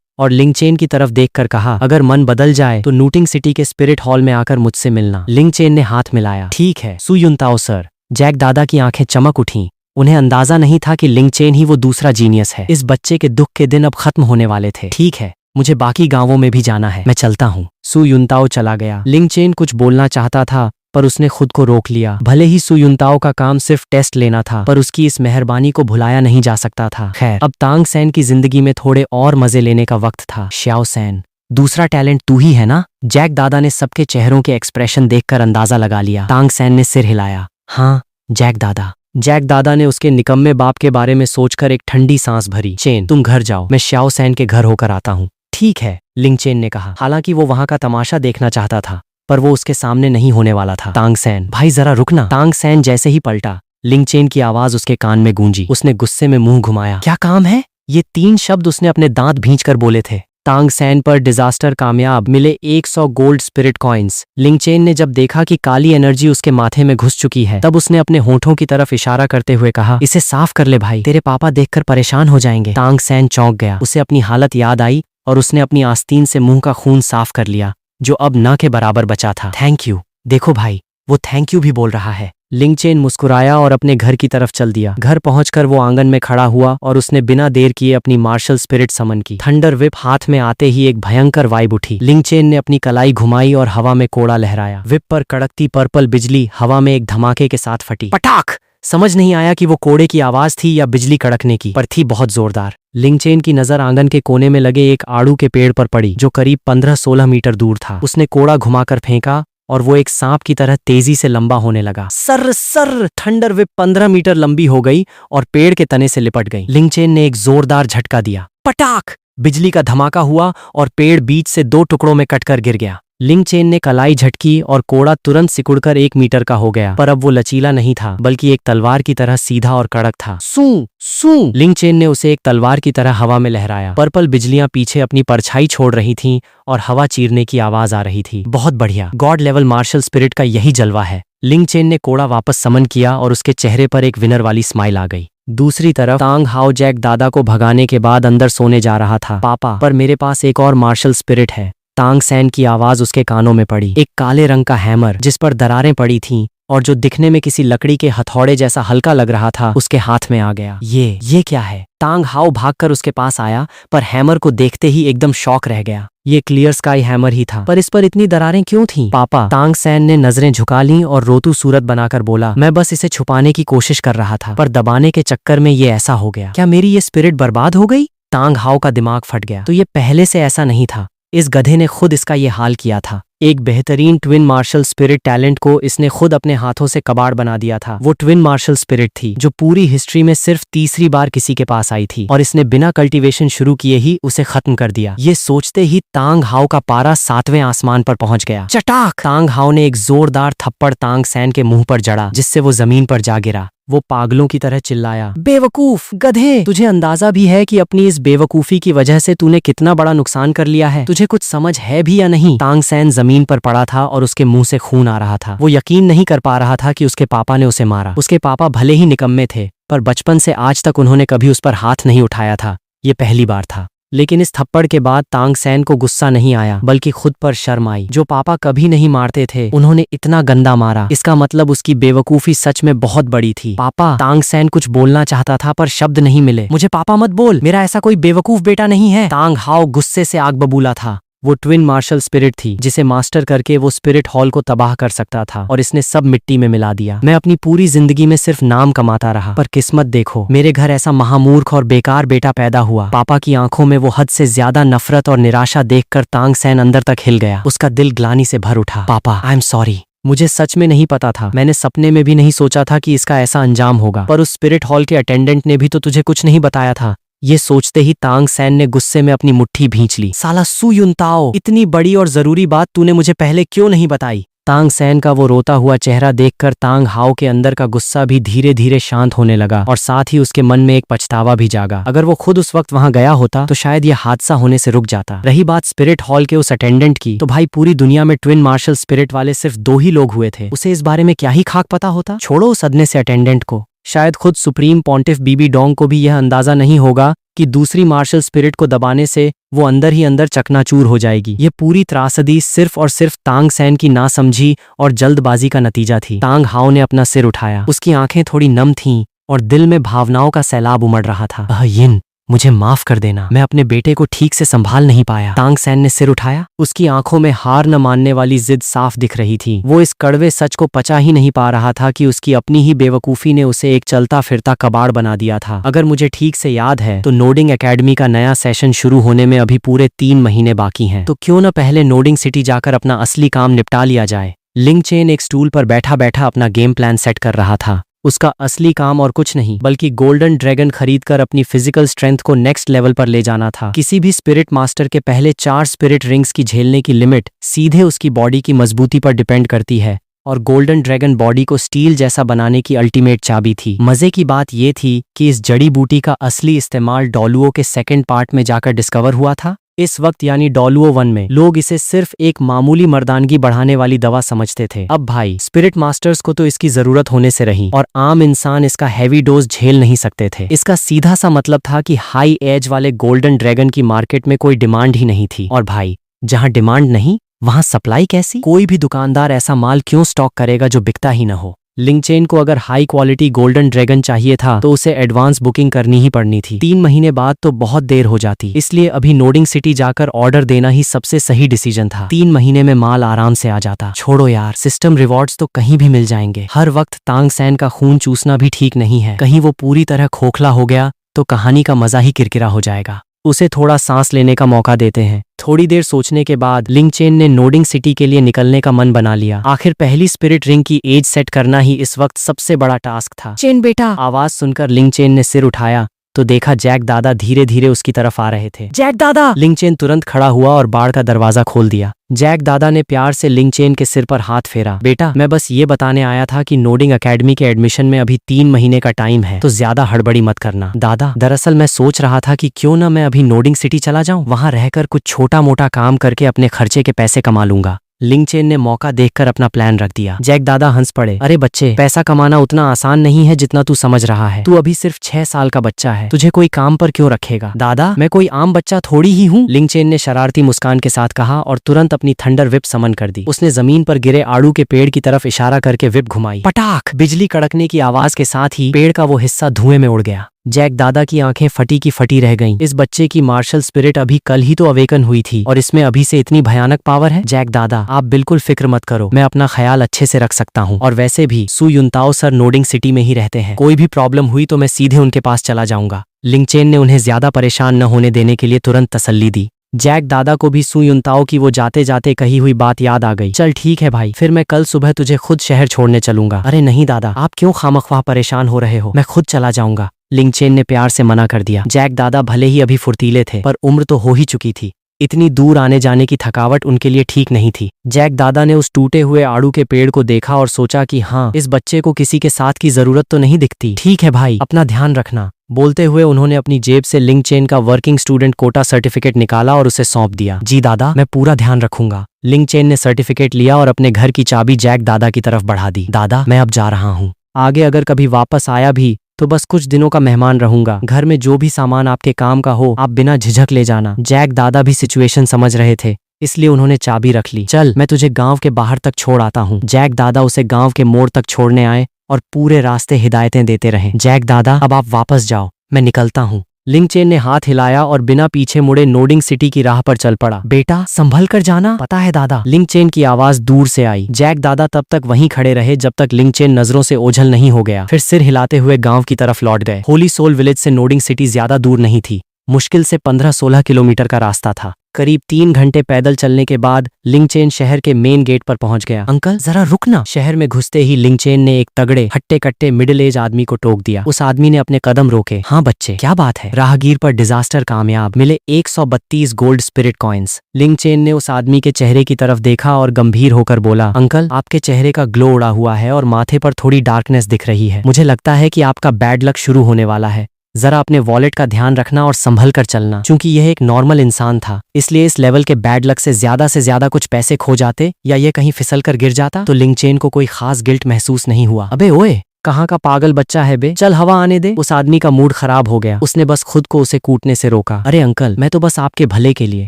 और लिंग चेन की तरफ देखकर कहा, अगर मन बदल जाए तो नूटिंग सिटी के स्पिरिट हॉल में आकर मुझसे मिलना। लिंग चेन ने हाथ मिलाया। ठीक है सु युनताओ सर। जैक दादा की आंखें चमक उठीं। उन्हें अंदाजा नहीं था कि लिंग चेन ही वो दूसरा जीनियस है। इस बच्चे के दुख के दिन अब खत्म होने वाले थे। ठीक है, मुझे बाकी गांवों में भी जाना है, मैं चलता हूँ। सु युनताओ चला गया। लिंग चेन कुछ बोलना चाहता था, पर उसने खुद को रोक लिया। भले ही सु युनताओ का काम सिर्फ टेस्ट लेना था, पर उसकी इस मेहरबानी को भुलाया नहीं जा सकता था। खैर, अब तांग सैन की जिंदगी में थोड़े और मजे लेने का वक्त था। श्याओ सैन, दूसरा टैलेंट तू ही है ना? जैक दादा ने सबके चेहरों के एक्सप्रेशन देखकर अंदाजा लगा लिया। तांग सैन ने सिर हिलाया। हाँ जैक दादा। जैक दादा ने उसके निकम्मे बाप के बारे में सोचकर एक ठंडी सांस भरी। चेन, तुम घर जाओ, मैं श्याओ सैन के घर होकर आता हूँ। ठीक है, लिंग चेन ने कहा। हालांकि वो वहां का तमाशा देखना चाहता था, पर वो उसके सामने नहीं होने वाला था। तांग सैन, भाई जरा रुकना। तांग सैन जैसे ही पलटा, लिंग चेन की आवाज उसके कान में गूंजी। उसने गुस्से में मुंह घुमाया। क्या काम है? ये 3 शब्द उसने अपने दांत भींचकर बोले थे। तांग सैन पर डिजास्टर कामयाब, मिले 100 गोल्ड स्पिरिट कॉइन्स। लिंग चेन ने जब देखा कि काली एनर्जी उसके माथे में घुस चुकी है, तब उसने अपने होठों की तरफ इशारा करते हुए कहा, इसे साफ कर ले भाई, तेरे पापा देखकर परेशान हो जाएंगे। तांग सैन चौंक गया। उसे अपनी हालत याद आई और उसने अपनी आस्तीन से मुंह का खून साफ कर लिया, जो अब न के बराबर बचा था। Thank you. देखो भाई, वो थैंक यू भी बोल रहा है। लिंग चेन मुस्कुराया और अपने घर की तरफ चल दिया। घर पहुंचकर वो आंगन में खड़ा हुआ और उसने बिना देर किए अपनी मार्शल स्पिरिट समन की। थंडर विप हाथ में आते ही एक भयंकर वाइब उठी। लिंग चेन ने अपनी कलाई घुमाई और हवा में कोड़ा लहराया। विप पर कड़कती पर्पल बिजली हवा में एक धमाके के साथ फटी। पटाख! समझ नहीं आया कि वो कोड़े की आवाज थी या बिजली कड़कने की, पर थी बहुत जोरदार। लिंग चेन की नजर आंगन के कोने में लगे एक आड़ू के पेड़ पर पड़ी, जो करीब 15-16 मीटर दूर था। उसने कोड़ा घुमाकर फेंका और वो एक सांप की तरह तेजी से लंबा होने लगा। Sir sir! Thunder whip 15 metre लंबी हो गई और पेड़ के तने से लिपट गई। लिंग चेन ने एक जोरदार झटका दिया। पटाख! बिजली का धमाका हुआ और पेड़ बीच से 2 टुकड़ों में कटकर गिर गया। लिंग चेन ने कलाई झटकी और कोड़ा तुरंत सिकुड़कर 1 मीटर का हो गया, पर अब वो लचीला नहीं था, बल्कि एक तलवार की तरह सीधा और कड़क था। सू सू! लिंग चेन ने उसे एक तलवार की तरह हवा में लहराया। पर्पल बिजलियां पीछे अपनी परछाई छोड़ रही थीं और हवा चीरने की आवाज आ रही थी। बहुत बढ़िया, गॉड लेवल मार्शल स्पिरिट का यही जलवा है। लिंग चेन ने कोड़ा वापस समन किया और उसके चेहरे पर एक विनर वाली स्माइल आ गई। दूसरी तरफ तांग हाओ जैक दादा को भगाने के बाद अंदर सोने जा रहा था। पापा, पर मेरे पास एक और मार्शल स्पिरिट है। तांग सैन की आवाज उसके कानों में पड़ी। एक काले रंग का हैमर जिस पर दरारें पड़ी थीं और जो दिखने में किसी लकड़ी के हथौड़े जैसा हल्का लग रहा था उसके हाथ में आ गया। ये क्या है? तांग हाओ भागकर उसके पास आया, पर हैमर को देखते ही एकदम शॉक रह गया। ये क्लियर स्काई हैमर ही था, पर इस पर इतनी दरारें क्यों थीं? पापा, तांग सैन ने नजरें झुका लीं और रोतू सूरत बनाकर बोला, मैं बस इसे छुपाने की कोशिश कर रहा था, पर दबाने के चक्कर में ये ऐसा हो गया। क्या मेरी ये स्पिरिट बर्बाद हो गई? तांग हाओ का दिमाग फट गया। तो ये पहले से ऐसा नहीं था, इस गधे ने खुद इसका ये हाल किया था। एक बेहतरीन ट्विन मार्शल स्पिरिट टैलेंट को इसने खुद अपने हाथों से कबाड़ बना दिया था। वो ट्विन मार्शल स्पिरिट थी जो पूरी हिस्ट्री में सिर्फ तीसरी बार किसी के पास आई थी, और इसने बिना कल्टीवेशन शुरू किए ही उसे खत्म कर दिया। ये सोचते ही तांग हाओ का पारा 7वें आसमान पर पहुंच गया। चटाक! तांग हाओ ने एक जोरदार थप्पड़ तांग सैन के मुंह पर जड़ा, जिससे वो जमीन पर जा गिरा। वो पागलों की तरह चिल्लाया, बेवकूफ गधे, तुझे अंदाजा भी है कि अपनी इस बेवकूफी की वजह से तूने कितना बड़ा नुकसान कर लिया है? तुझे कुछ समझ है भी या नहीं? तांग सैन जमीन पर पड़ा था और उसके मुंह से खून आ रहा था। वो यकीन नहीं कर पा रहा था कि उसके पापा ने उसे मारा। उसके पापा भले ही निकम्मे थे, पर बचपन से आज तक उन्होंने कभी उस पर हाथ नहीं उठाया था। ये पहली बार था। लेकिन इस थप्पड़ के बाद तांग सैन को गुस्सा नहीं आया, बल्कि खुद पर शर्म आई। जो पापा कभी नहीं मारते थे, उन्होंने इतना गंदा मारा। इसका मतलब उसकी बेवकूफी सच में बहुत बड़ी थी। पापा, तांग सैन कुछ बोलना चाहता था पर शब्द नहीं मिले। मुझे पापा मत बोल, मेरा ऐसा कोई बेवकूफ बेटा नहीं है। तांग हाओ गुस्से से आग बबूला था। वो ट्विन मार्शल स्पिरिट थी जिसे मास्टर करके वो स्पिरिट हॉल को तबाह कर सकता था, और इसने सब मिट्टी में मिला दिया। मैं अपनी पूरी जिंदगी में सिर्फ नाम कमाता रहा, पर किस्मत देखो, मेरे घर ऐसा महामूर्ख और बेकार बेटा पैदा हुआ। पापा की आंखों में वो हद से ज्यादा नफरत और निराशा देखकर तांग सैन अंदर तक हिल गया। उसका दिल ग्लानि से भर उठा। पापा, आई एम सॉरी, मुझे सच में नहीं पता था। मैंने सपने में भी नहीं सोचा था कि इसका ऐसा अंजाम होगा। पर उस स्पिरिट हॉल के अटेंडेंट ने भी तो तुझे कुछ नहीं बताया था। ये सोचते ही तांग सैन ने गुस्से में अपनी मुट्ठी भींच ली। साला सु युनताओ, इतनी बड़ी और जरूरी बात तूने मुझे पहले क्यों नहीं बताई? तांग सैन का वो रोता हुआ चेहरा देखकर तांग हाओ के अंदर का गुस्सा भी धीरे धीरे शांत होने लगा, और साथ ही उसके मन में एक पछतावा भी जागा। अगर वो खुद उस वक्त वहां गया होता तो शायद ये हादसा होने से रुक जाता। रही बात स्पिरिट हॉल के उस अटेंडेंट की, तो भाई पूरी दुनिया में ट्विन मार्शल स्पिरिट वाले सिर्फ 2 ही लोग हुए थे। उसे इस बारे में क्या ही खाक पता होता? छोड़ो उस अदने से अटेंडेंट को, शायद खुद सुप्रीम पॉन्टिफ बीबी डोंग को भी यह अंदाजा नहीं होगा कि दूसरी मार्शल स्पिरिट को दबाने से वो अंदर ही अंदर चकनाचूर हो जाएगी। ये पूरी त्रासदी सिर्फ और सिर्फ तांग सैन की नासमझी और जल्दबाजी का नतीजा थी। तांग हाओ ने अपना सिर उठाया। उसकी आंखें थोड़ी नम थीं और दिल में भावनाओं का सैलाब उमड़ रहा था। यिन, मुझे माफ कर देना, मैं अपने बेटे को ठीक से संभाल नहीं पाया। तांग सैन ने सिर उठाया। उसकी आंखों में हार न मानने वाली जिद साफ दिख रही थी। वो इस कड़वे सच को पचा ही नहीं पा रहा था कि उसकी अपनी ही बेवकूफी ने उसे एक चलता फिरता कबाड़ बना दिया था। अगर मुझे ठीक से याद है तो नोडिंग एकेडमी का नया सेशन शुरू होने में अभी पूरे 3 महीने बाकी हैं, तो क्यों न पहले नोडिंग सिटी जाकर अपना असली काम निपटा लिया जाए। लिंग चेन एक स्टूल पर बैठा बैठा अपना गेम प्लान सेट कर रहा था। उसका असली काम और कुछ नहीं बल्कि गोल्डन ड्रैगन खरीदकर अपनी फिजिकल स्ट्रेंथ को नेक्स्ट लेवल पर ले जाना था। किसी भी स्पिरिट मास्टर के पहले 4 स्पिरिट रिंग्स की झेलने की लिमिट सीधे उसकी बॉडी की मजबूती पर डिपेंड करती है, और गोल्डन ड्रैगन बॉडी को स्टील जैसा बनाने की अल्टीमेट चाबी थी। मजे की बात यह थी कि इस जड़ी बूटी का असली इस्तेमाल डॉलुओ के सेकंड पार्ट में जाकर डिस्कवर हुआ था। इस वक्त यानी डॉलुओ 1 में लोग इसे सिर्फ एक मामूली मर्दानगी बढ़ाने वाली दवा समझते थे। अब भाई स्पिरिट मास्टर्स को तो इसकी जरूरत होने से रही, और आम इंसान इसका हैवी डोज झेल नहीं सकते थे। इसका सीधा सा मतलब था कि हाई एज वाले गोल्डन ड्रैगन की मार्केट में कोई डिमांड ही नहीं थी। और भाई, जहां डिमांड नहीं वहां सप्लाई कैसी? कोई भी दुकानदार ऐसा माल क्यों स्टॉक करेगा जो बिकता ही न हो? लिंगचेन को अगर हाई क्वालिटी गोल्डन ड्रैगन चाहिए था तो उसे एडवांस बुकिंग करनी ही पड़नी थी। 3 महीने बाद तो बहुत देर हो जाती, इसलिए अभी नोडिंग सिटी जाकर ऑर्डर देना ही सबसे सही डिसीजन था। 3 महीने में माल आराम से आ जाता। छोड़ो यार, सिस्टम रिवॉर्ड्स तो कहीं भी मिल जाएंगे। हर वक्त तांग सैन का खून चूसना भी ठीक नहीं है। कहीं वो पूरी तरह खोखला हो गया तो कहानी का मजा ही किरकिरा हो जाएगा। उसे थोड़ा सांस लेने का मौका देते हैं। थोड़ी देर सोचने के बाद लिंगचेन ने नोडिंग सिटी के लिए निकलने का मन बना लिया। आखिर पहली स्पिरिट रिंग की एज सेट करना ही इस वक्त सबसे बड़ा टास्क था। चेन बेटा, आवाज सुनकर लिंगचेन ने सिर उठाया तो देखा जैक दादा धीरे धीरे उसकी तरफ आ रहे थे। जैक दादा! लिंगचेन तुरंत खड़ा हुआ और बाड़ का दरवाजा खोल दिया। जैक दादा ने प्यार से लिंगचेन के सिर पर हाथ फेरा। बेटा, मैं बस ये बताने आया था कि नोडिंग एकेडमी के एडमिशन में अभी 3 महीने का टाइम है, तो ज्यादा हड़बड़ी मत करना। दादा, दरअसल मैं सोच रहा था कि क्यों ना मैं अभी नोडिंग सिटी चला जाऊं, वहां रहकर कुछ छोटा मोटा काम करके अपने खर्चे के पैसे कमा लूंगा। लिंग चेन ने मौका देखकर अपना प्लान रख दिया। जैक दादा हंस पड़े। अरे बच्चे, पैसा कमाना उतना आसान नहीं है जितना तू समझ रहा है। तू अभी सिर्फ 6 साल का बच्चा है, तुझे कोई काम पर क्यों रखेगा? दादा, मैं कोई आम बच्चा थोड़ी ही हूँ, लिंग चेन ने शरारती मुस्कान के साथ कहा और तुरंत अपनी थंडर विप समन कर दी। उसने जमीन पर गिरे आड़ू के पेड़ की तरफ इशारा करके विप घुमाई। पटाख! बिजली कड़कने की आवाज के साथ ही पेड़ का वो हिस्सा धुएं में उड़ गया। जैक दादा की आंखें फटी की फटी रह गईं। इस बच्चे की मार्शल स्पिरिट अभी कल ही तो अवेकन हुई थी और इसमें अभी से इतनी भयानक पावर है। जैक दादा, आप बिल्कुल फिक्र मत करो, मैं अपना ख्याल अच्छे से रख सकता हूँ। और वैसे भी सु युनताओ सर नोडिंग सिटी में ही रहते हैं, कोई भी प्रॉब्लम हुई तो मैं सीधे उनके पास चला जाऊंगा। लिंग चेन ने उन्हें ज्यादा परेशान न होने देने के लिए तुरंत तसल्ली दी। जैक दादा को भी सु युनताओ की वो जाते जाते कही हुई बात याद आ गई। चल ठीक है भाई, फिर मैं कल सुबह तुझे खुद शहर छोड़ने चलूंगा। अरे नहीं दादा, आप क्यों खामख्वाह परेशान हो रहे हो, मैं खुद चला जाऊंगा, लिंग चेन ने प्यार से मना कर दिया। जैक दादा भले ही अभी फुर्तीले थे, पर उम्र तो हो ही चुकी थी। इतनी दूर आने जाने की थकावट उनके लिए ठीक नहीं थी। जैक दादा ने उस टूटे हुए आड़ू के पेड़ को देखा और सोचा कि हाँ, इस बच्चे को किसी के साथ की जरूरत तो नहीं दिखती। ठीक है भाई, अपना ध्यान रखना। बोलते हुए उन्होंने अपनी जेब से लिंग चेन का वर्किंग स्टूडेंट कोटा सर्टिफिकेट निकाला और उसे सौंप दिया। जी दादा, मैं पूरा ध्यान रखूंगा। लिंग चेन ने सर्टिफिकेट लिया और अपने घर की चाबी जैक दादा की तरफ बढ़ा दी। दादा, मैं अब जा रहा हूँ, आगे अगर कभी वापस आया भी तो बस कुछ दिनों का मेहमान रहूंगा। घर में जो भी सामान आपके काम का हो आप बिना झिझक ले जाना। जैक दादा भी सिचुएशन समझ रहे थे, इसलिए उन्होंने चाबी रख ली। चल, मैं तुझे गांव के बाहर तक छोड़ आता हूँ। जैक दादा उसे गांव के मोड़ तक छोड़ने आए और पूरे रास्ते हिदायतें देते रहे। जैक दादा, अब आप वापस जाओ, मैं निकलता हूँ। लिंग चेन ने हाथ हिलाया और बिना पीछे मुड़े नोडिंग सिटी की राह पर चल पड़ा। बेटा, संभल कर जाना। पता है दादा, लिंग चेन की आवाज दूर से आई। जैक दादा तब तक वहीं खड़े रहे जब तक लिंग चेन नजरों से ओझल नहीं हो गया, फिर सिर हिलाते हुए गांव की तरफ लौट गए। होली सोल विलेज से नोडिंग सिटी ज्यादा दूर नहीं थी, मुश्किल से 15-16 किलोमीटर का रास्ता था। करीब 3 घंटे पैदल चलने के बाद लिंग चेन शहर के मेन गेट पर पहुंच गया। अंकल, जरा रुकना। शहर में घुसते ही लिंग चेन ने एक तगड़े हट्टे कट्टे मिडिल एज आदमी को टोक दिया। उस आदमी ने अपने कदम रोके। हाँ बच्चे, क्या बात है? राहगीर पर डिजास्टर कामयाब, मिले 132 गोल्ड स्पिरिट कॉइन्स। लिंग चेन ने उस आदमी के चेहरे की तरफ देखा और गंभीर होकर बोला, अंकल, आपके चेहरे का ग्लो उड़ा हुआ है और माथे पर थोड़ी डार्कनेस दिख रही है। मुझे लगता है कि आपका बैड लक शुरू होने वाला है। जरा अपने वॉलेट का ध्यान रखना और संभल कर चलना। चूंकि यह एक नॉर्मल इंसान था, इसलिए इस लेवल के बैड लक से ज्यादा कुछ पैसे खो जाते या ये कहीं फिसल कर गिर जाता तो लिंग चेन को कोई खास गिल्ट महसूस नहीं हुआ। अबे ओए, कहाँ का पागल बच्चा है बे, चल हवा आने दे। उस आदमी का मूड खराब हो गया, उसने बस खुद को उसे कूटने से रोका। अरे अंकल, मैं तो बस आपके भले के लिए,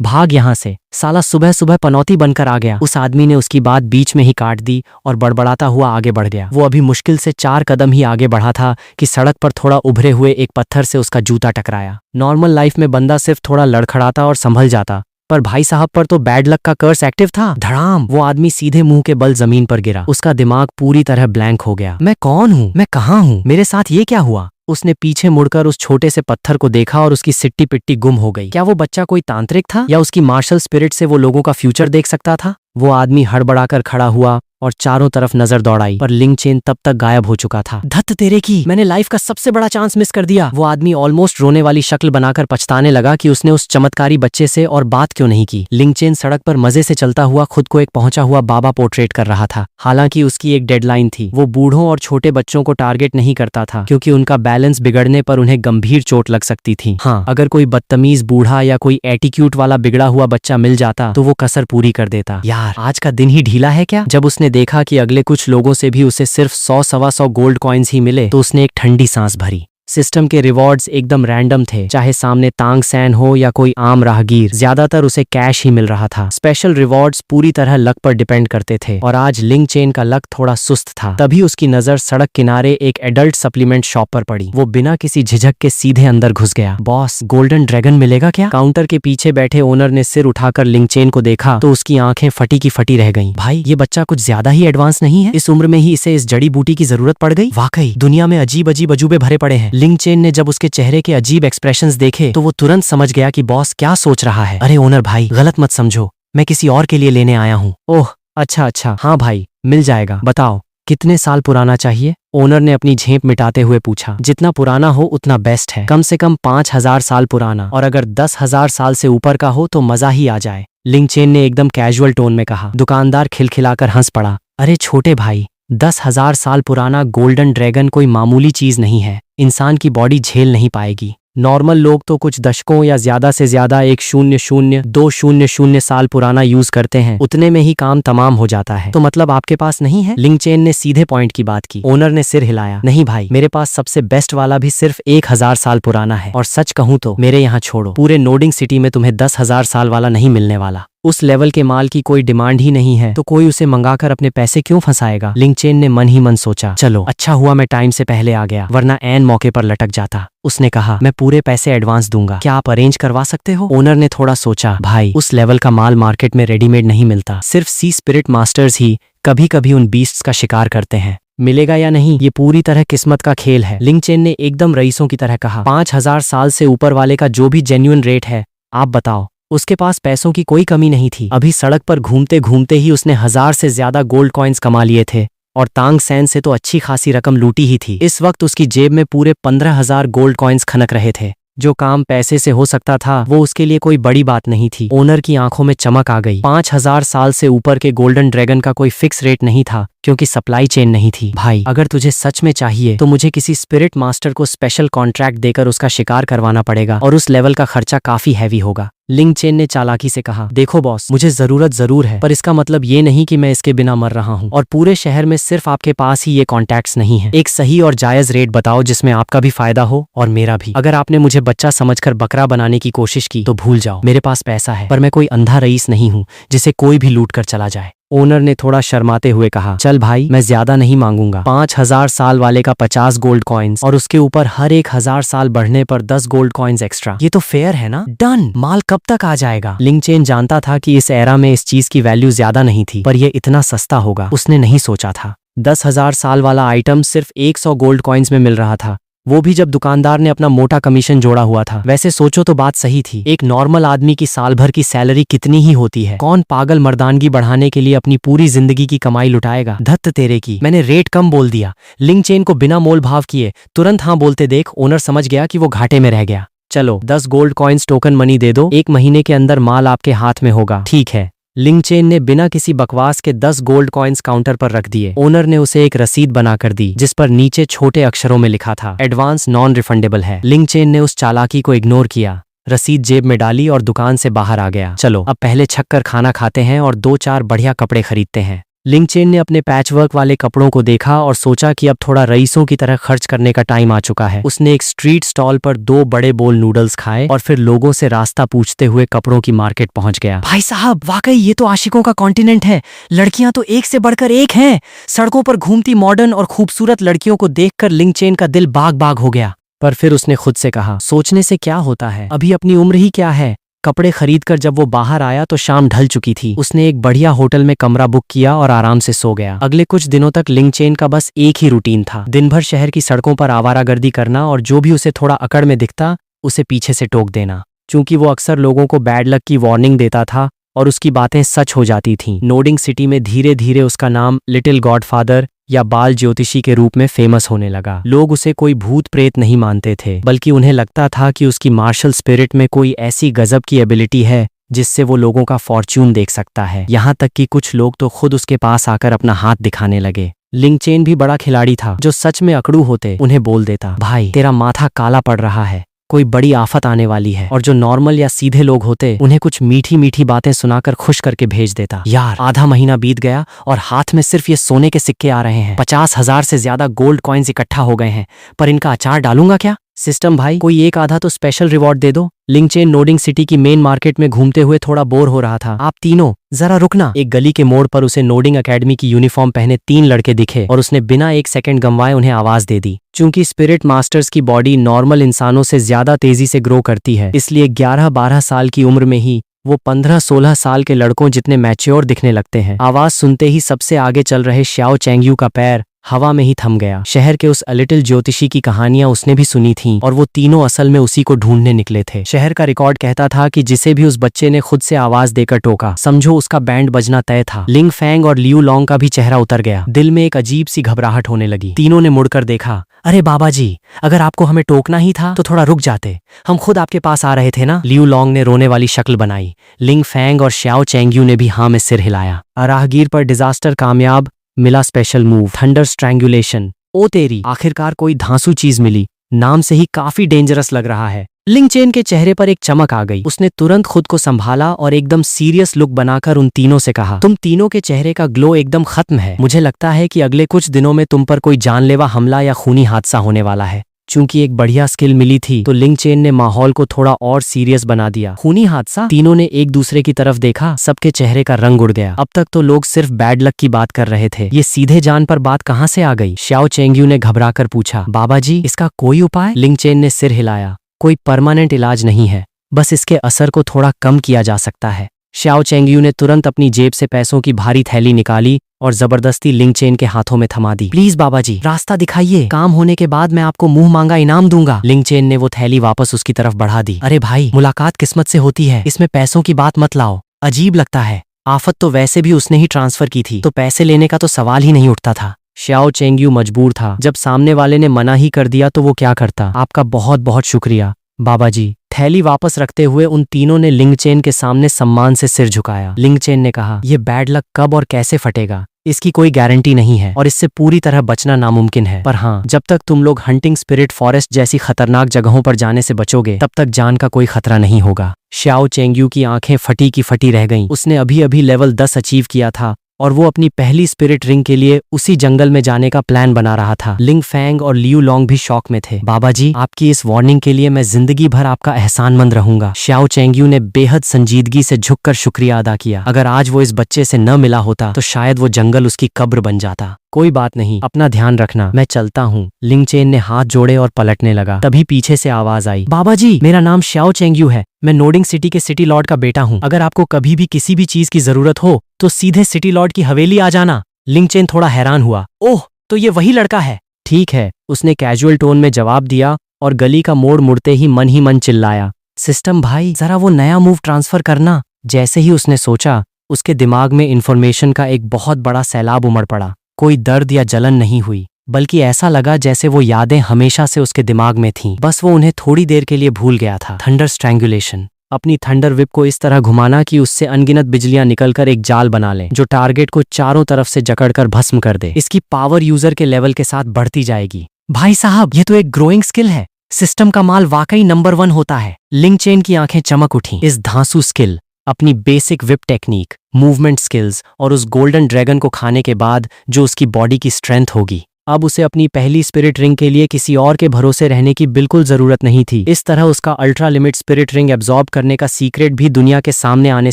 भाग यहाँ से, साला सुबह सुबह पनौती बनकर आ गया। उस आदमी ने उसकी बात बीच में ही काट दी और बड़बड़ाता हुआ आगे बढ़ गया। वो अभी मुश्किल से 4 कदम ही आगे बढ़ा था कि सड़क पर थोड़ा उभरे हुए एक पत्थर से उसका जूता टकराया। नॉर्मल लाइफ में बंदा सिर्फ थोड़ा लड़खड़ाता और संभल जाता, पर भाई साहब पर तो बैड लक का कर्स एक्टिव था। धड़ाम! वो आदमी सीधे मुंह के बल जमीन पर गिरा। उसका दिमाग पूरी तरह ब्लैंक हो गया। मैं कौन हूँ, मैं कहाँ हूँ, मेरे साथ ये क्या हुआ? उसने पीछे मुड़कर उस छोटे से पत्थर को देखा और उसकी सिट्टी पिट्टी गुम हो गई। क्या वो बच्चा कोई तांत्रिक था या उसकी मार्शल स्पिरिट से वो लोगों का फ्यूचर देख सकता था? वो आदमी हड़बड़ाकर खड़ा हुआ और चारों तरफ नजर दौड़ाई, पर लिंग चेन तब तक गायब हो चुका था। धत तेरे की, मैंने लाइफ का सबसे बड़ा चांस मिस कर दिया। वो आदमी ऑलमोस्ट रोने वाली शक्ल बनाकर पछताने लगा कि उसने उस चमत्कारी बच्चे से और बात क्यों नहीं की। लिंग चेन सड़क पर मजे से चलता हुआ खुद को एक पहुंचा हुआ बाबा पोर्ट्रेट कर रहा था। हालांकि उसकी एक डेडलाइन थी। वो बूढ़ों और छोटे बच्चों को टारगेट नहीं करता था, क्योंकि उनका बैलेंस बिगड़ने पर उन्हें गंभीर चोट लग सकती थी। हाँ, अगर कोई बदतमीज बूढ़ा या कोई एटीट्यूड वाला बिगड़ा हुआ बच्चा मिल जाता तो वो कसर पूरी कर देता। यार, आज का दिन ही ढीला है क्या? जब उसने देखा कि अगले कुछ लोगों से भी उसे सिर्फ 100-125 गोल्ड कॉइन्स ही मिले तो उसने एक ठंडी सांस भरी। सिस्टम के रिवॉर्ड्स एकदम रैंडम थे, चाहे सामने तांग सैन हो या कोई आम राहगीर, ज्यादातर उसे कैश ही मिल रहा था। स्पेशल रिवॉर्ड्स पूरी तरह लक पर डिपेंड करते थे और आज लिंग चेन का लक थोड़ा सुस्त था। तभी उसकी नजर सड़क किनारे एक एडल्ट सप्लीमेंट शॉप पर पड़ी। वो बिना किसी झिझक के सीधे अंदर घुस गया। बॉस, गोल्डन ड्रैगन मिलेगा क्या? काउंटर के पीछे बैठे ओनर ने सिर उठाकर लिंग चेन को देखा तो उसकी आंखें फटी की फटी रह गईं। भाई, ये बच्चा कुछ ज्यादा ही एडवांस नहीं है? इस उम्र में ही इसे इस जड़ी बूटी की जरूरत पड़ गई? वाकई दुनिया में अजीब अजीब अजूबे भरे पड़े हैं। लिंग चेन ने जब उसके चेहरे के अजीब एक्सप्रेशंस देखे तो वो तुरंत समझ गया कि बॉस क्या सोच रहा है। अरे ओनर भाई, गलत मत समझो, मैं किसी और के लिए लेने आया हूँ। ओह अच्छा, हाँ भाई, मिल जाएगा। बताओ कितने साल पुराना चाहिए? ओनर ने अपनी झेंप मिटाते हुए पूछा। जितना पुराना हो उतना बेस्ट है, कम से कम 5000 साल पुराना, और अगर 10,000 साल से ऊपर का हो तो मजा ही आ जाए। लिंग चेन ने एकदम कैजुअल टोन में कहा। दुकानदार खिलखिलाकर हंस पड़ा। अरे छोटे भाई, 10,000 साल पुराना गोल्डन ड्रैगन कोई मामूली चीज नहीं है, इंसान की बॉडी झेल नहीं पाएगी। नॉर्मल लोग तो कुछ दशकों या ज्यादा से ज्यादा 100-200 साल पुराना यूज करते हैं, उतने में ही काम तमाम हो जाता है। तो मतलब आपके पास नहीं है? लिंग चेन ने सीधे पॉइंट की बात की। ओनर ने सिर हिलाया। नहीं भाई, मेरे पास सबसे बेस्ट वाला भी सिर्फ 1000 साल पुराना है, और सच कहूं तो मेरे यहाँ छोड़ो, पूरे नोडिंग सिटी में तुम्हें 10,000 साल वाला नहीं मिलने वाला। उस लेवल के माल की कोई डिमांड ही नहीं है, तो कोई उसे मंगाकर अपने पैसे क्यों फंसाएगा? लिंग चेन ने मन ही मन सोचा, चलो अच्छा हुआ मैं टाइम से पहले आ गया, वरना ऐन मौके पर लटक जाता। उसने कहा, मैं पूरे पैसे एडवांस दूंगा, क्या आप अरेंज करवा सकते हो? ओनर ने थोड़ा सोचा, भाई उस लेवल का माल मार्केट में रेडीमेड नहीं मिलता, सिर्फ सी स्पिरिट मास्टर्स ही कभी कभी उन बीस्ट्स का शिकार करते हैं। मिलेगा या नहीं, ये पूरी तरह किस्मत का खेल है। लिंग चेन ने एकदम रईसों की तरह कहा, 5000 साल से ऊपर वाले का जो भी जेन्युइन रेट है आप बताओ। उसके पास पैसों की कोई कमी नहीं थी। अभी सड़क पर घूमते घूमते ही उसने 1000 से ज्यादा गोल्ड कॉइन्स कमा लिए थे, और तांग सैन से तो अच्छी खासी रकम लूटी ही थी। इस वक्त उसकी जेब में पूरे 15,000 गोल्ड कॉइन्स खनक रहे थे। जो काम पैसे से हो सकता था वो उसके लिए कोई बड़ी बात नहीं थी। ओनर की आंखों में चमक आ गई। 5000 साल से ऊपर के गोल्डन ड्रैगन का कोई फिक्स रेट नहीं था, क्योंकि सप्लाई चेन नहीं थी। भाई अगर तुझे सच में चाहिए तो मुझे किसी स्पिरिट मास्टर को स्पेशल कॉन्ट्रैक्ट देकर उसका शिकार करवाना पड़ेगा, और उस लेवल का खर्चा काफी हैवी होगा। लिंग चेन ने चालाकी से कहा, देखो बॉस, मुझे जरूरत जरूर है, पर इसका मतलब ये नहीं कि मैं इसके बिना मर रहा हूँ, और पूरे शहर में सिर्फ आपके पास ही ये कॉन्टैक्ट्स नहीं है। एक सही और जायज रेट बताओ जिसमें आपका भी फायदा हो और मेरा भी। अगर आपने मुझे बच्चा समझकर बकरा बनाने की कोशिश की तो भूल जाओ, मेरे पास पैसा है, पर मैं कोई अंधा रईस नहीं हूँ जिसे कोई भी लूट कर चला जाए। ओनर ने थोड़ा शर्माते हुए कहा, चल भाई मैं ज्यादा नहीं मांगूंगा, 5000 साल वाले का 50 गोल्ड कॉइन्स, और उसके ऊपर हर 1000 साल बढ़ने पर 10 गोल्ड कॉइन्स एक्स्ट्रा। ये तो फेयर है ना? डन। माल कब तक आ जाएगा? लिंग चेन जानता था कि इस एरा में इस चीज की वैल्यू ज्यादा नहीं थी, पर यह इतना सस्ता होगा उसने नहीं सोचा था। 10,000 साल वाला आइटम सिर्फ 100 गोल्ड कॉइन्स में मिल रहा था, वो भी जब दुकानदार ने अपना मोटा कमीशन जोड़ा हुआ था। वैसे सोचो तो बात सही थी। एक नॉर्मल आदमी की साल भर की सैलरी कितनी ही होती है? कौन पागल मर्दानगी बढ़ाने के लिए अपनी पूरी जिंदगी की कमाई लुटाएगा? धत्त तेरे की, मैंने रेट कम बोल दिया। लिंग चेन को बिना मोल भाव किए तुरंत हाँ बोलते देख ओनर समझ गया कि वो घाटे में रह गया। चलो 10 गोल्ड कॉइन्स टोकन मनी दे दो, 1 महीने के अंदर माल आपके हाथ में होगा। ठीक है। लिंग चेन ने बिना किसी बकवास के 10 गोल्ड कॉइन्स काउंटर पर रख दिए। ओनर ने उसे एक रसीद बनाकर दी, जिस पर नीचे छोटे अक्षरों में लिखा था, एडवांस नॉन रिफंडेबल है। लिंग चेन ने उस चालाकी को इग्नोर किया, रसीद जेब में डाली और दुकान से बाहर आ गया। चलो अब पहले छक कर खाना खाते हैं और 2-4 बढ़िया कपड़े खरीदते हैं। लिंग चेन ने अपने पैचवर्क वाले कपड़ों को देखा और सोचा कि अब थोड़ा रईसों की तरह खर्च करने का टाइम आ चुका है। उसने एक स्ट्रीट स्टॉल पर 2 बड़े बोल नूडल्स खाए और फिर लोगों से रास्ता पूछते हुए कपड़ों की मार्केट पहुंच गया। भाई साहब, वाकई ये तो आशिकों का कॉन्टिनेंट है। लड़कियां तो एक से बढ़कर एक हैं। सड़कों पर घूमती मॉडर्न और खूबसूरत लड़कियों को देखकर लिंग चेन का दिल बाग बाग हो गया। पर फिर उसने खुद से कहा, सोचने से क्या होता है, अभी अपनी उम्र ही क्या है। कपड़े खरीदकर जब वो बाहर आया तो शाम ढल चुकी थी। उसने एक बढ़िया होटल में कमरा बुक किया और आराम से सो गया। अगले कुछ दिनों तक लिंग चेन का बस एक ही रूटीन था, दिन भर शहर की सड़कों पर आवारागर्दी करना और जो भी उसे थोड़ा अकड़ में दिखता उसे पीछे से टोक देना। चूंकि वो अक्सर लोगों को बैड लक की वार्निंग देता था और उसकी बातें सच हो जाती थीं। नोडिंग सिटी में धीरे धीरे उसका नाम लिटिल गॉडफादर या बाल ज्योतिषी के रूप में फेमस होने लगा। लोग उसे कोई भूत प्रेत नहीं मानते थे, बल्कि उन्हें लगता था कि उसकी मार्शल स्पिरिट में कोई ऐसी गजब की एबिलिटी है जिससे वो लोगों का फॉर्च्यून देख सकता है। यहाँ तक कि कुछ लोग तो खुद उसके पास आकर अपना हाथ दिखाने लगे। लिंग चेन भी बड़ा खिलाड़ी था। जो सच में अकड़ू होते उन्हें बोल देता, भाई तेरा माथा काला पड़ रहा है, कोई बड़ी आफत आने वाली है। और जो नॉर्मल या सीधे लोग होते उन्हें कुछ मीठी मीठी बातें सुनाकर खुश करके भेज देता। यार आधा महीना बीत गया और हाथ में सिर्फ ये सोने के सिक्के आ रहे हैं। 50,000 से ज्यादा गोल्ड कॉइन्स इकट्ठा हो गए हैं, पर इनका अचार डालूंगा क्या? सिस्टम भाई, कोई एक आधा तो स्पेशल रिवॉर्ड दे दो। लिंग चेन नोडिंग सिटी की मेन मार्केट में घूमते हुए थोड़ा बोर हो रहा था। आप तीनों जरा रुकना। एक गली के मोड़ पर उसे नोडिंग एकेडमी की यूनिफॉर्म पहने 3 लड़के दिखे और उसने बिना एक सेकंड गंवाए उन्हें आवाज दे दी। चूंकि स्पिरिट मास्टर्स की बॉडी नॉर्मल इंसानों से ज्यादा तेजी से ग्रो करती है, इसलिए 11-12 साल की उम्र में ही वो 15-16 साल के लड़कों जितने मैच्योर दिखने लगते हैं। आवाज सुनते ही सबसे आगे चल रहे श्याओ चेंगयू का पैर हवा में ही थम गया। शहर के उस अलिटिल ज्योतिषी की कहानियां उसने भी सुनी थीं और वो तीनों असल में उसी को ढूंढने निकले थे। शहर का रिकॉर्ड कहता था कि जिसे भी उस बच्चे ने खुद से आवाज देकर टोका, समझो उसका बैंड बजना तय था। लिंग फैंग और लियू लॉन्ग का भी चेहरा उतर गया। दिल में एक अजीब सी घबराहट होने लगी। तीनों ने मुड़कर देखा। अरे बाबा जी, अगर आपको हमें टोकना ही था तो थोड़ा रुक जाते, हम खुद आपके पास आ रहे थे ना। लियू लॉन्ग ने रोने वाली शक्ल बनाई। लिंग फैंग और श्याओ चेंगयू ने भी हाँ में सिर हिलाया। राहगीर पर डिजास्टर कामयाब, मिला स्पेशल मूव, थंडर स्ट्रैंगुलेशन। ओ तेरी, आखिरकार कोई धांसू चीज मिली। नाम से ही काफी डेंजरस लग रहा है। लिंग चेन के चेहरे पर एक चमक आ गई। उसने तुरंत खुद को संभाला और एकदम सीरियस लुक बनाकर उन तीनों से कहा, तुम तीनों के चेहरे का ग्लो एकदम खत्म है। मुझे लगता है कि अगले कुछ दिनों में तुम पर कोई जानलेवा हमला या खूनी हादसा होने वाला है। चूंकि एक बढ़िया स्किल मिली थी तो लिंग चेन ने माहौल को थोड़ा और सीरियस बना दिया। खूनी हादसा? तीनों ने एक दूसरे की तरफ देखा। सबके चेहरे का रंग उड़ गया। अब तक तो लोग सिर्फ बैड लक की बात कर रहे थे, ये सीधे जान पर बात कहाँ से आ गई? श्याओ चेंगयू ने घबराकर पूछा, बाबा जी इसका कोई उपाय? लिंग चेन ने सिर हिलाया, कोई परमानेंट इलाज नहीं है, बस इसके असर को थोड़ा कम किया जा सकता है। श्याओ चेंगयू ने तुरंत अपनी जेब से पैसों की भारी थैली निकाली और जबरदस्ती लिंग चेन के हाथों में थमा दी। प्लीज बाबा जी, रास्ता दिखाइए, काम होने के बाद मैं आपको मुंह मांगा इनाम दूंगा। लिंग चेन ने वो थैली वापस उसकी तरफ बढ़ा दी। अरे भाई, मुलाकात किस्मत से होती है, इसमें पैसों की बात मत लाओ, अजीब लगता है। आफत तो वैसे भी उसने ही ट्रांसफर की थी, तो पैसे लेने का तो सवाल ही नहीं उठता था। श्याओ चेंगयू मजबूर था, जब सामने वाले ने मना ही कर दिया तो वो क्या करता। आपका बहुत बहुत शुक्रिया बाबा जी। थैली वापस रखते हुए उन तीनों ने लिंग चेन के सामने सम्मान से सिर झुकाया। लिंग चेन ने कहा, यह बैड लक कब और कैसे फटेगा इसकी कोई गारंटी नहीं है और इससे पूरी तरह बचना नामुमकिन है। पर हाँ, जब तक तुम लोग हंटिंग स्पिरिट फॉरेस्ट जैसी खतरनाक जगहों पर जाने से बचोगे तब तक जान का कोई खतरा नहीं होगा। श्याओ चेंगयू की आंखें फटी की फटी रह गईं। उसने अभी अभी लेवल 10 अचीव किया था और वो अपनी पहली स्पिरिट रिंग के लिए उसी जंगल में जाने का प्लान बना रहा था। लिंग फैंग और लियू लॉन्ग भी शॉक में थे। बाबा जी, आपकी इस वार्निंग के लिए मैं जिंदगी भर आपका एहसानमंद रहूंगा। श्याओ चेंगयू ने बेहद संजीदगी से झुककर शुक्रिया अदा किया। अगर आज वो इस बच्चे से न मिला होता तो शायद वो जंगल उसकी कब्र बन जाता। कोई बात नहीं, अपना ध्यान रखना, मैं चलता हूँ। लिंग चेन ने हाथ जोड़े और पलटने लगा। तभी पीछे से आवाज आई, बाबा जी, मेरा नाम श्याओ चेंगयू है, मैं नोडिंग सिटी के सिटी लॉर्ड का बेटा हूँ। अगर आपको कभी भी किसी भी चीज की जरूरत हो तो सीधे सिटी लॉर्ड की हवेली आ जाना। लिंग चेन थोड़ा हैरान हुआ। ओह, तो ये वही लड़का है। ठीक है, उसने कैजुअल टोन में जवाब दिया और गली का मोड़ मुड़ते ही मन चिल्लाया, सिस्टम भाई, जरा वो नया मूव ट्रांसफर करना। जैसे ही उसने सोचा, उसके दिमाग में इंफॉर्मेशन का एक बहुत बड़ा सैलाब उमड़ पड़ा। कोई दर्द या जलन नहीं हुई, बल्कि ऐसा लगा जैसे वो यादें हमेशा से उसके दिमाग में थीं, बस वो उन्हें थोड़ी देर के लिए भूल गया था। थंडर स्ट्रैंगुलेशन, अपनी थंडर विप को इस तरह घुमाना कि उससे अनगिनत बिजलियां निकलकर एक जाल बना लें जो टारगेट को चारों तरफ से जकड़कर भस्म कर दे। इसकी पावर यूजर के लेवल के साथ बढ़ती जाएगी। भाई साहब, ये तो एक ग्रोइंग स्किल है। सिस्टम का माल वाकई नंबर 1 होता है। लिंग चेन की आंखें चमक उठी। इस धांसू स्किल, अपनी basic whip technique, movement skills और उस गोल्डन ड्रैगन को खाने के बाद जो उसकी बॉडी की स्ट्रेंथ होगी, अब उसे अपनी पहली स्पिरिट रिंग के लिए किसी और के भरोसे रहने की बिल्कुल जरूरत नहीं थी। इस तरह उसका ultra limit spirit ring absorb करने का सीक्रेट भी दुनिया के सामने आने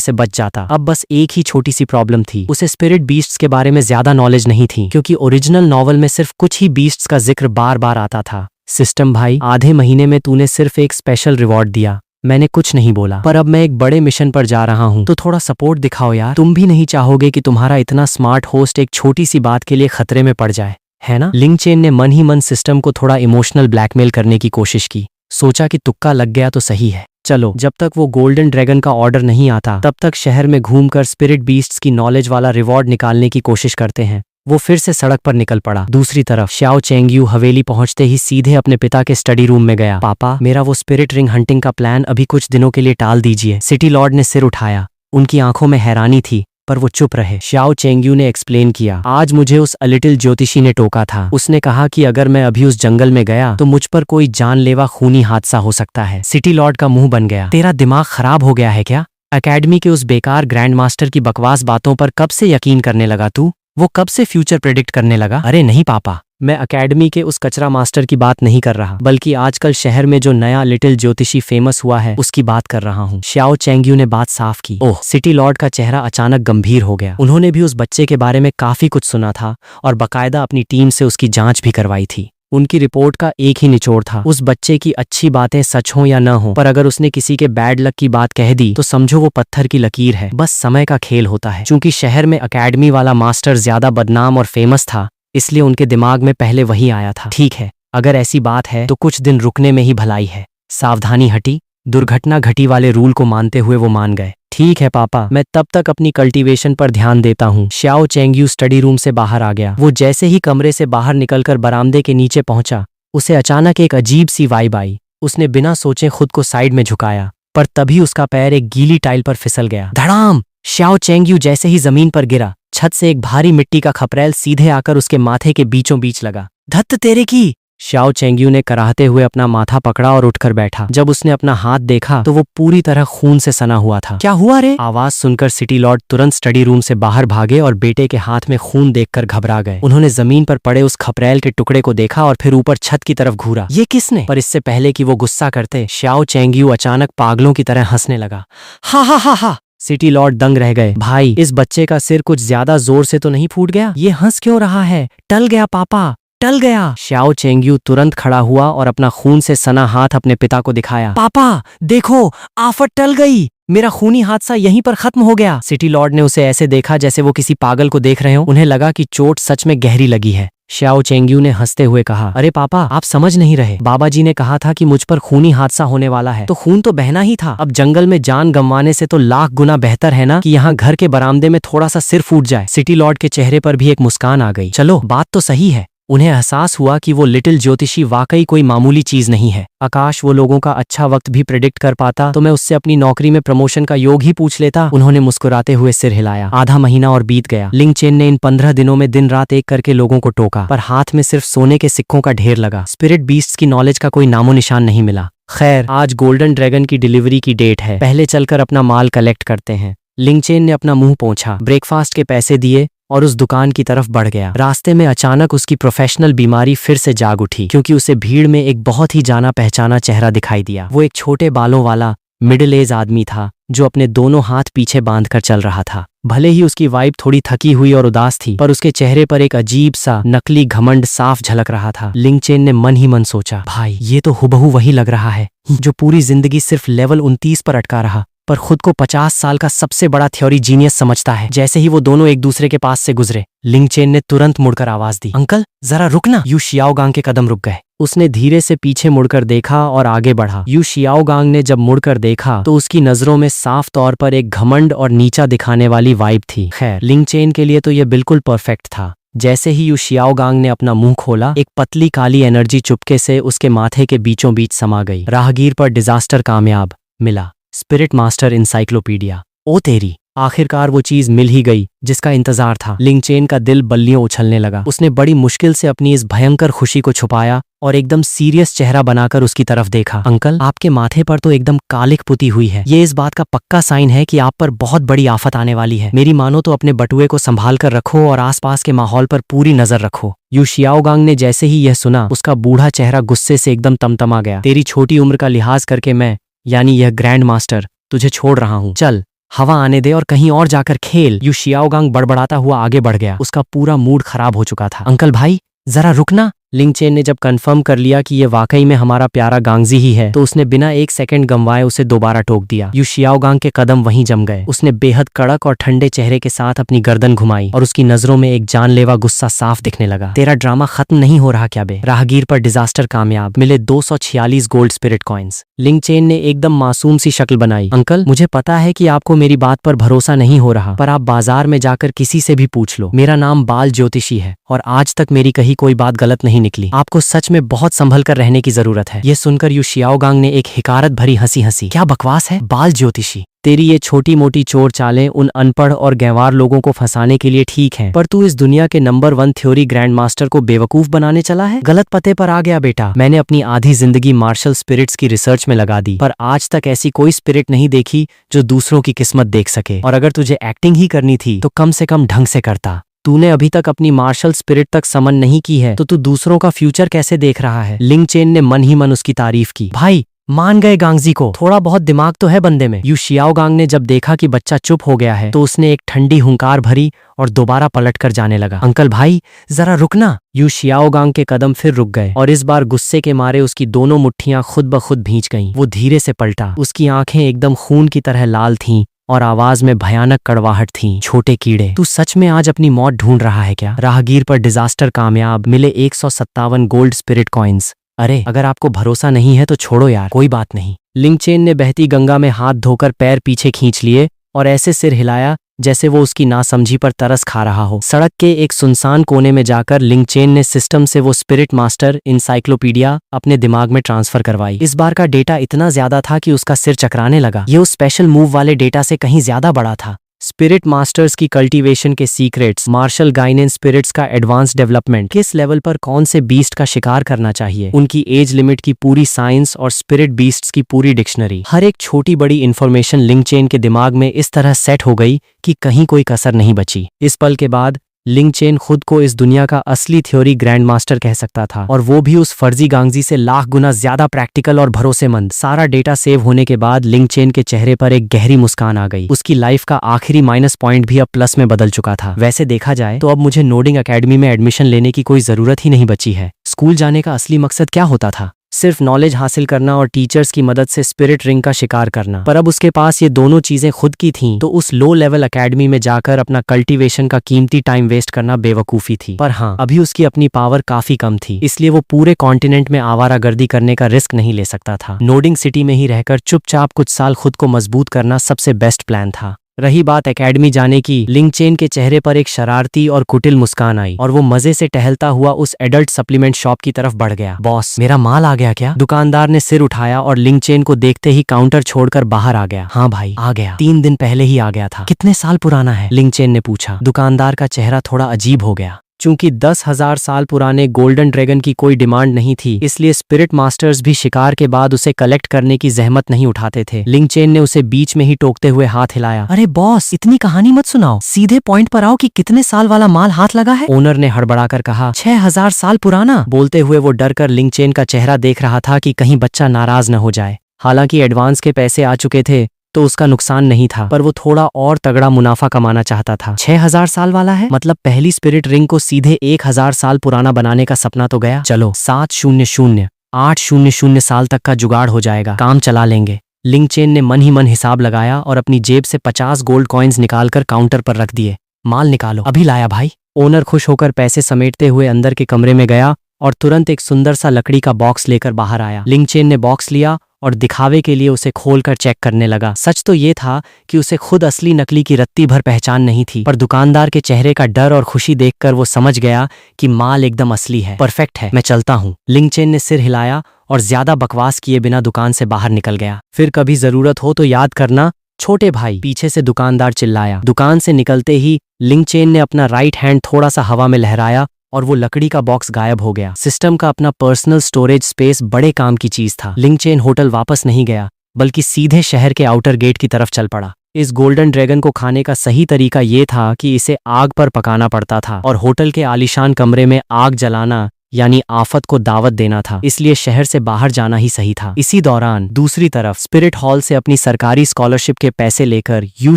से बच जाता। अब बस एक ही छोटी सी प्रॉब्लम थी, उसे स्पिरिट बीस्ट्स के बारे में ज्यादा नॉलेज नहीं थी, क्योंकि ओरिजिनल नॉवल में सिर्फ कुछ ही बीस्ट्स का जिक्र बार बार आता था। सिस्टम भाई, आधे महीने में तूने सिर्फ एक स्पेशल रिवॉर्ड दिया, मैंने कुछ नहीं बोला, पर अब मैं एक बड़े मिशन पर जा रहा हूँ तो थोड़ा सपोर्ट दिखाओ यार। तुम भी नहीं चाहोगे कि तुम्हारा इतना स्मार्ट होस्ट एक छोटी सी बात के लिए खतरे में पड़ जाए, है ना? लिंग चेन ने मन ही मन सिस्टम को थोड़ा इमोशनल ब्लैकमेल करने की कोशिश की। सोचा कि तुक्का लग गया तो सही है। चलो, जब तक वो गोल्डन ड्रैगन का ऑर्डर नहीं आता तब तक शहर में घूमकर स्पिरिट बीस्ट्स की नॉलेज वाला रिवॉर्ड निकालने की कोशिश करते हैं। वो फिर से सड़क पर निकल पड़ा। दूसरी तरफ श्याओ चेंगयू हवेली पहुंचते ही सीधे अपने पिता के स्टडी रूम में गया। पापा, मेरा वो स्पिरिट रिंग हंटिंग का प्लान अभी कुछ दिनों के लिए टाल दीजिए। सिटी लॉर्ड ने सिर उठाया। उनकी आंखों में हैरानी थी, पर वो चुप रहे। श्याओ चेंगयू ने एक्सप्लेन किया, आज मुझे उस अलिटिल ज्योतिषी ने टोका था। उसने कहा कि अगर मैं अभी उस जंगल में गया तो मुझ पर कोई जानलेवा खूनी हादसा हो सकता है। सिटी लॉर्ड का मुंह बन गया। तेरा दिमाग खराब हो गया है क्या? एकेडमी के उस बेकार ग्रैंड मास्टर की बकवास बातों पर कब से यकीन करने लगा तू? वो कब से फ्यूचर प्रेडिक्ट करने लगा? अरे नहीं पापा, मैं एकेडमी के उस कचरा मास्टर की बात नहीं कर रहा, बल्कि आजकल शहर में जो नया लिटिल ज्योतिषी फेमस हुआ है उसकी बात कर रहा हूँ। श्याओ चेंगयू ने बात साफ की। ओह, सिटी लॉर्ड का चेहरा अचानक गंभीर हो गया। उन्होंने भी उस बच्चे के बारे में काफी कुछ सुना था और बकायदा अपनी टीम से उसकी जांच भी करवाई थी। उनकी रिपोर्ट का एक ही निचोड़ था, उस बच्चे की अच्छी बातें सच हों या न हो, पर अगर उसने किसी के बैड लक की बात कह दी तो समझो वो पत्थर की लकीर है। बस समय का खेल होता है। चूंकि शहर में एकेडमी वाला मास्टर ज्यादा बदनाम और फेमस था, इसलिए उनके दिमाग में पहले वही आया था। ठीक है, अगर ऐसी बात है तो कुछ दिन रुकने में ही भलाई है। सावधानी हटी, दुर्घटना घटी वाले रूल को मानते हुए वो मान गए। ठीक है पापा, मैं तब तक अपनी कल्टीवेशन पर ध्यान देता हूँ। श्याओ चेंगयू स्टडी रूम से बाहर आ गया। वो जैसे ही कमरे से बाहर निकलकर बरामदे के नीचे पहुंचा, उसे अचानक एक अजीब सी वाइब आई। उसने बिना सोचे खुद को साइड में झुकाया, पर तभी उसका पैर एक गीली टाइल पर फिसल गया। धड़ाम! श्याओ चेंगयू जैसे ही जमीन पर गिरा, छत से एक भारी मिट्टी का खपरेल सीधे आकर उसके माथे के बीचों बीच लगा। धत्त तेरे की! श्याओ चेंग्यू ने कराहते हुए अपना माथा पकड़ा और उठकर बैठा। जब उसने अपना हाथ देखा तो वो पूरी तरह खून से सना हुआ था। क्या हुआ रे? आवाज सुनकर सिटी लॉर्ड तुरंत स्टडी रूम से बाहर भागे और बेटे के हाथ में खून देखकर घबरा गए। उन्होंने जमीन पर पड़े उस खपरेल के टुकड़े को देखा और फिर ऊपर छत की तरफ घूरा। ये किसने? पर इससे पहले कि वो गुस्सा करते, श्याओ चेंग्यू अचानक पागलों की तरह हंसने लगा। हा हा हा हा। सिटी लॉर्ड दंग रह गए। भाई, इस बच्चे का सिर कुछ ज्यादा जोर से तो नहीं फूट गया? ये हंस क्यों रहा है? टल गया पापा, टल गया। श्याओ चेंग्यू तुरंत खड़ा हुआ और अपना खून से सना हाथ अपने पिता को दिखाया। पापा देखो, आफत टल गई, मेरा खूनी हादसा यहीं पर खत्म हो गया। सिटी लॉर्ड ने उसे ऐसे देखा जैसे वो किसी पागल को देख रहे हो। उन्हें लगा कि चोट सच में गहरी लगी है। श्याओ चेंग्यू ने हंसते हुए कहा, अरे पापा, आप समझ नहीं रहे। बाबा जी ने कहा था कि मुझ पर खूनी हादसा होने वाला है, तो खून तो बहना ही था। अब जंगल में जान गंवाने से तो लाख गुना बेहतर है ना कि यहाँ घर के बरामदे में थोड़ा सा सिर फूट जाए। सिटी लॉर्ड के चेहरे पर भी एक मुस्कान आ गई। चलो, बात तो सही है। उन्हें एहसास हुआ कि वो लिटिल ज्योतिषी वाकई कोई मामूली चीज नहीं है। आकाश वो लोगों का अच्छा वक्त भी प्रेडिक्ट कर पाता तो मैं उससे अपनी नौकरी में प्रमोशन का योग ही पूछ लेता। उन्होंने मुस्कुराते हुए सिर हिलाया। आधा महीना और बीत गया। लिंग चेन ने इन 15 दिनों में दिन रात एक करके लोगों को टोका, पर हाथ में सिर्फ सोने के सिक्कों का ढेर लगा। स्पिरिट बीस्ट्स की नॉलेज का कोई नामो निशान नहीं मिला। खैर, आज गोल्डन ड्रैगन की डिलीवरी की डेट है, पहले चलकर अपना माल कलेक्ट करते हैं। लिंग चेन ने अपना मुंह पोंछा, ब्रेकफास्ट के पैसे दिए और उस दुकान की तरफ बढ़ गया। रास्ते में अचानक उसकी प्रोफेशनल बीमारी फिर से जाग उठी, क्योंकि उसे भीड़ में एक बहुत ही जाना पहचाना चेहरा दिखाई दिया। वो एक छोटे बालों वाला मिडिल एज आदमी था जो अपने दोनों हाथ पीछे बांधकर चल रहा था। भले ही उसकी वाइब थोड़ी थकी हुई और उदास थी, पर उसके चेहरे पर एक अजीब सा नकली घमंड साफ झलक रहा था। लिंग चेन ने मन ही मन सोचा, भाई, ये तो हुबहू वही लग रहा है जो पूरी जिंदगी सिर्फ लेवल 29 पर अटका रहा, पर खुद को 50 साल का सबसे बड़ा थ्योरी जीनियस समझता है। जैसे ही वो दोनों एक दूसरे के पास से गुजरे, लिंग चेन ने तुरंत मुड़कर आवाज दी, अंकल जरा रुकना। यू शियाओगांग के कदम रुक गए। उसने धीरे से पीछे मुड़कर देखा और आगे बढ़ा। यू शियाओगांग ने जब मुड़कर देखा तो उसकी नजरों में साफ तौर पर एक घमंड और नीचा दिखाने वाली वाइब थी। खैर, लिंग चेन के लिए तो यह बिल्कुल परफेक्ट था। जैसे ही यू शियाओगांग ने अपना मुंह खोला, एक पतली काली एनर्जी चुपके से उसके माथे के बीचों बीच समा गई। राहगीर पर डिजास्टर कामयाब मिला। Spirit master encyclopedia. ओ तेरी, आखिरकार वो चीज मिल ही गई जिसका इंतजार था। लिंग चेन का दिल बल्लियों उछलने लगा। उसने बड़ी मुश्किल से अपनी इस भयंकर खुशी को छुपाया और एकदम सीरियस चेहरा बनाकर उसकी तरफ देखा। अंकल, आपके माथे पर तो एकदम कालिक पुती हुई है। ये इस बात का पक्का साइन है कि आप पर बहुत बड़ी आफत आने वाली है। मेरी मानो तो अपने बटुए को संभाल कर रखो और आसपास के माहौल पर पूरी नजर रखो। यू शियाओगांग ने जैसे ही यह सुना, उसका बूढ़ा चेहरा गुस्से से एकदम तमतमा गया। तेरी छोटी उम्र का लिहाज करके मैं, यानी यह ग्रैंड मास्टर, तुझे छोड़ रहा हूँ। चल, हवा आने दे और कहीं और जाकर खेल। यू शियाओगांग बड़बड़ाता हुआ आगे बढ़ गया। उसका पूरा मूड खराब हो चुका था। अंकल भाई, जरा रुकना। लिंग चेन ने जब कंफर्म कर लिया कि ये वाकई में हमारा प्यारा गांगजी ही है, तो उसने बिना एक सेकंड गंवाए उसे दोबारा टोक दिया। यू शियाओगांग के कदम वहीं जम गए। उसने बेहद कड़क और ठंडे चेहरे के साथ अपनी गर्दन घुमाई और उसकी नजरों में एक जानलेवा गुस्सा साफ दिखने लगा। तेरा ड्रामा खत्म नहीं हो रहा क्या बे? राहगीर पर डिजास्टर कामयाब मिले 246 गोल्ड स्पिरिट कॉइन्स। लिंग चेन ने एकदम मासूम सी शक्ल बनाई। अंकल, मुझे पता है कि आपको मेरी बात पर भरोसा नहीं हो रहा, पर आप बाजार में जाकर किसी से भी पूछ लो। मेरा नाम बाल ज्योतिषी है और आज तक मेरी कही कोई बात गलत नहीं निकली। आपको सच में बहुत संभल कर रहने की जरूरत है। ये सुनकर यू शियाओगांग ने एक हिकारत भरी हंसी हंसी। क्या बकवास है? बाल ज्योतिषी, तेरी ये छोटी मोटी चोर चालें उन अनपढ़ और गंवार लोगों को फंसाने के लिए ठीक हैं, पर तू इस दुनिया के नंबर 1 थ्योरी ग्रैंड मास्टर को बेवकूफ बनाने चला है। गलत पते पर आ गया बेटा। मैंने अपनी आधी जिंदगी मार्शल स्पिरिट्स की रिसर्च में लगा दी, पर आज तक ऐसी कोई स्पिरिट नहीं देखी जो दूसरों की किस्मत देख सके। और अगर तुझे एक्टिंग ही करनी थी तो कम से कम ढंग से करता। तूने अभी तक अपनी मार्शल स्पिरिट तक समन नहीं की है, तो तू दूसरों का फ्यूचर कैसे देख रहा है? लिंग चेन ने मन ही मन उसकी तारीफ की। भाई, मान गए गांगजी को, थोड़ा बहुत दिमाग तो है बंदे में। यू शियाओगांग ने जब देखा कि बच्चा चुप हो गया है, तो उसने एक ठंडी हुंकार भरी और दोबारा पलटकर जाने लगा। अंकल भाई, जरा रुकना। यू शियाओगांग के कदम फिर रुक गए और इस बार गुस्से के मारे उसकी दोनों मुट्ठियां खुद ब खुद भींच गईं। वो धीरे से पलटा। उसकी आंखें एकदम खून की तरह लाल थीं और आवाज में भयानक कड़वाहट थी। छोटे कीड़े, तू सच में आज अपनी मौत ढूंढ रहा है क्या? राहगीर पर डिजास्टर कामयाब मिले 157 गोल्ड स्पिरिट कॉइन्स। अरे, अगर आपको भरोसा नहीं है तो छोड़ो यार, कोई बात नहीं। लिंग चेन ने बहती गंगा में हाथ धोकर पैर पीछे खींच लिए और ऐसे सिर हिलाया जैसे वो उसकी नासमझी पर तरस खा रहा हो। सड़क के एक सुनसान कोने में जाकर लिंग चेन ने सिस्टम से वो स्पिरिट मास्टर इंसाइक्लोपीडिया अपने दिमाग में ट्रांसफर करवाई। इस बार का डेटा इतना ज्यादा था कि उसका सिर चकराने लगा। ये उस स्पेशल मूव वाले डेटा से कहीं ज्यादा बड़ा था। स्पिरिट मास्टर्स की कल्टीवेशन के सीक्रेट्स, मार्शल गाइनेन स्पिरिट्स का एडवांस डेवलपमेंट, किस लेवल पर कौन से बीस्ट का शिकार करना चाहिए, उनकी एज लिमिट की पूरी साइंस और स्पिरिट बीस्ट्स की पूरी डिक्शनरी। हर एक छोटी बड़ी इंफॉर्मेशन लिंग चेन के दिमाग में इस तरह सेट हो गई कि कहीं कोई कसर नहीं बची। इस पल के बाद लिंग चेन खुद को इस दुनिया का असली थ्योरी ग्रैंड मास्टर कह सकता था, और वो भी उस फर्जी गांगजी से लाख गुना ज्यादा प्रैक्टिकल और भरोसेमंद। सारा डेटा सेव होने के बाद लिंग चेन के चेहरे पर एक गहरी मुस्कान आ गई। उसकी लाइफ का आखिरी माइनस पॉइंट भी अब प्लस में बदल चुका था। वैसे देखा जाए तो अब मुझे नोडिंग एकेडमी में एडमिशन लेने की कोई जरूरत ही नहीं बची है। स्कूल जाने का असली मकसद क्या होता था? सिर्फ नॉलेज हासिल करना और टीचर्स की मदद से स्पिरिट रिंग का शिकार करना। पर अब उसके पास ये दोनों चीजें खुद की थीं, तो उस लो लेवल एकेडमी में जाकर अपना कल्टीवेशन का कीमती टाइम वेस्ट करना बेवकूफी थी। पर हाँ, अभी उसकी अपनी पावर काफी कम थी, इसलिए वो पूरे कॉन्टिनेंट में आवारागर्दी करने का रिस्क नहीं ले सकता था। नोडिंग सिटी में ही रहकर चुपचाप कुछ साल खुद को मजबूत करना सबसे बेस्ट प्लान था। रही बात एकेडमी जाने की, लिंग चेन के चेहरे पर एक शरारती और कुटिल मुस्कान आई और वो मजे से टहलता हुआ उस एडल्ट सप्लीमेंट शॉप की तरफ बढ़ गया। बॉस, मेरा माल आ गया क्या? दुकानदार ने सिर उठाया और लिंग चेन को देखते ही काउंटर छोड़कर बाहर आ गया। हाँ भाई, आ गया। 3 दिन पहले ही आ गया था। कितने साल पुराना है? लिंग चेन ने पूछा। दुकानदार का चेहरा थोड़ा अजीब हो गया। चूंकि 10,000 साल पुराने गोल्डन ड्रैगन की कोई डिमांड नहीं थी, इसलिए स्पिरिट मास्टर्स भी शिकार के बाद उसे कलेक्ट करने की जहमत नहीं उठाते थे। लिंग चेन ने उसे बीच में ही टोकते हुए हाथ हिलाया। अरे बॉस, इतनी कहानी मत सुनाओ, सीधे पॉइंट पर आओ कि कितने साल वाला माल हाथ लगा है। ओनर ने हड़बड़ाकर कहा, 6,000 साल पुराना। बोलते हुए वो डर कर लिंग चेन का चेहरा देख रहा था कि कहीं बच्चा नाराज न हो जाए। हालांकि एडवांस के पैसे आ चुके थे तो उसका नुकसान नहीं था, पर वो थोड़ा और तगड़ा मुनाफा कमाना चाहता था। 6,000 साल वाला है मतलब पहली स्पिरिट रिंग को सीधे 1,000 साल पुराना बनाने का सपना तो गया। चलो 700,800 साल तक का जुगाड़ हो जाएगा, काम चला लेंगे। लिंग चेन ने मन ही मन हिसाब लगाया और अपनी जेब से 50 गोल्ड कॉइन्स निकालकर काउंटर पर रख दिए। माल निकालो। अभी लाया भाई। ओनर खुश होकर पैसे समेटते हुए अंदर के कमरे में गया और तुरंत एक सुंदर सा लकड़ी का बॉक्स लेकर बाहर आया। लिंग चेन ने बॉक्स लिया और दिखावे के लिए उसे खोलकर चेक करने लगा। सच तो ये था कि उसे खुद असली नकली की रत्ती भर पहचान नहीं थी, पर दुकानदार के चेहरे का डर और खुशी देखकर वो समझ गया कि माल एकदम असली है। परफेक्ट है, मैं चलता हूँ। लिंग चेन ने सिर हिलाया और ज्यादा बकवास किए बिना दुकान से बाहर निकल गया। फिर कभी जरूरत हो तो याद करना छोटे भाई, पीछे से दुकानदार चिल्लाया। दुकान से निकलते ही लिंग चेन ने अपना राइट हैंड थोड़ा सा हवा में लहराया और वो लकड़ी का बॉक्स गायब हो गया। सिस्टम का अपना पर्सनल स्टोरेज स्पेस बड़े काम की चीज था। लिंग चेन होटल वापस नहीं गया, बल्कि सीधे शहर के आउटर गेट की तरफ चल पड़ा। इस गोल्डन ड्रैगन को खाने का सही तरीका ये था कि इसे आग पर पकाना पड़ता था और होटल के आलीशान कमरे में आग जलाना यानी आफत को दावत देना था, इसलिए शहर से बाहर जाना ही सही था। इसी दौरान दूसरी तरफ स्पिरिट हॉल से अपनी सरकारी स्कॉलरशिप के पैसे लेकर यू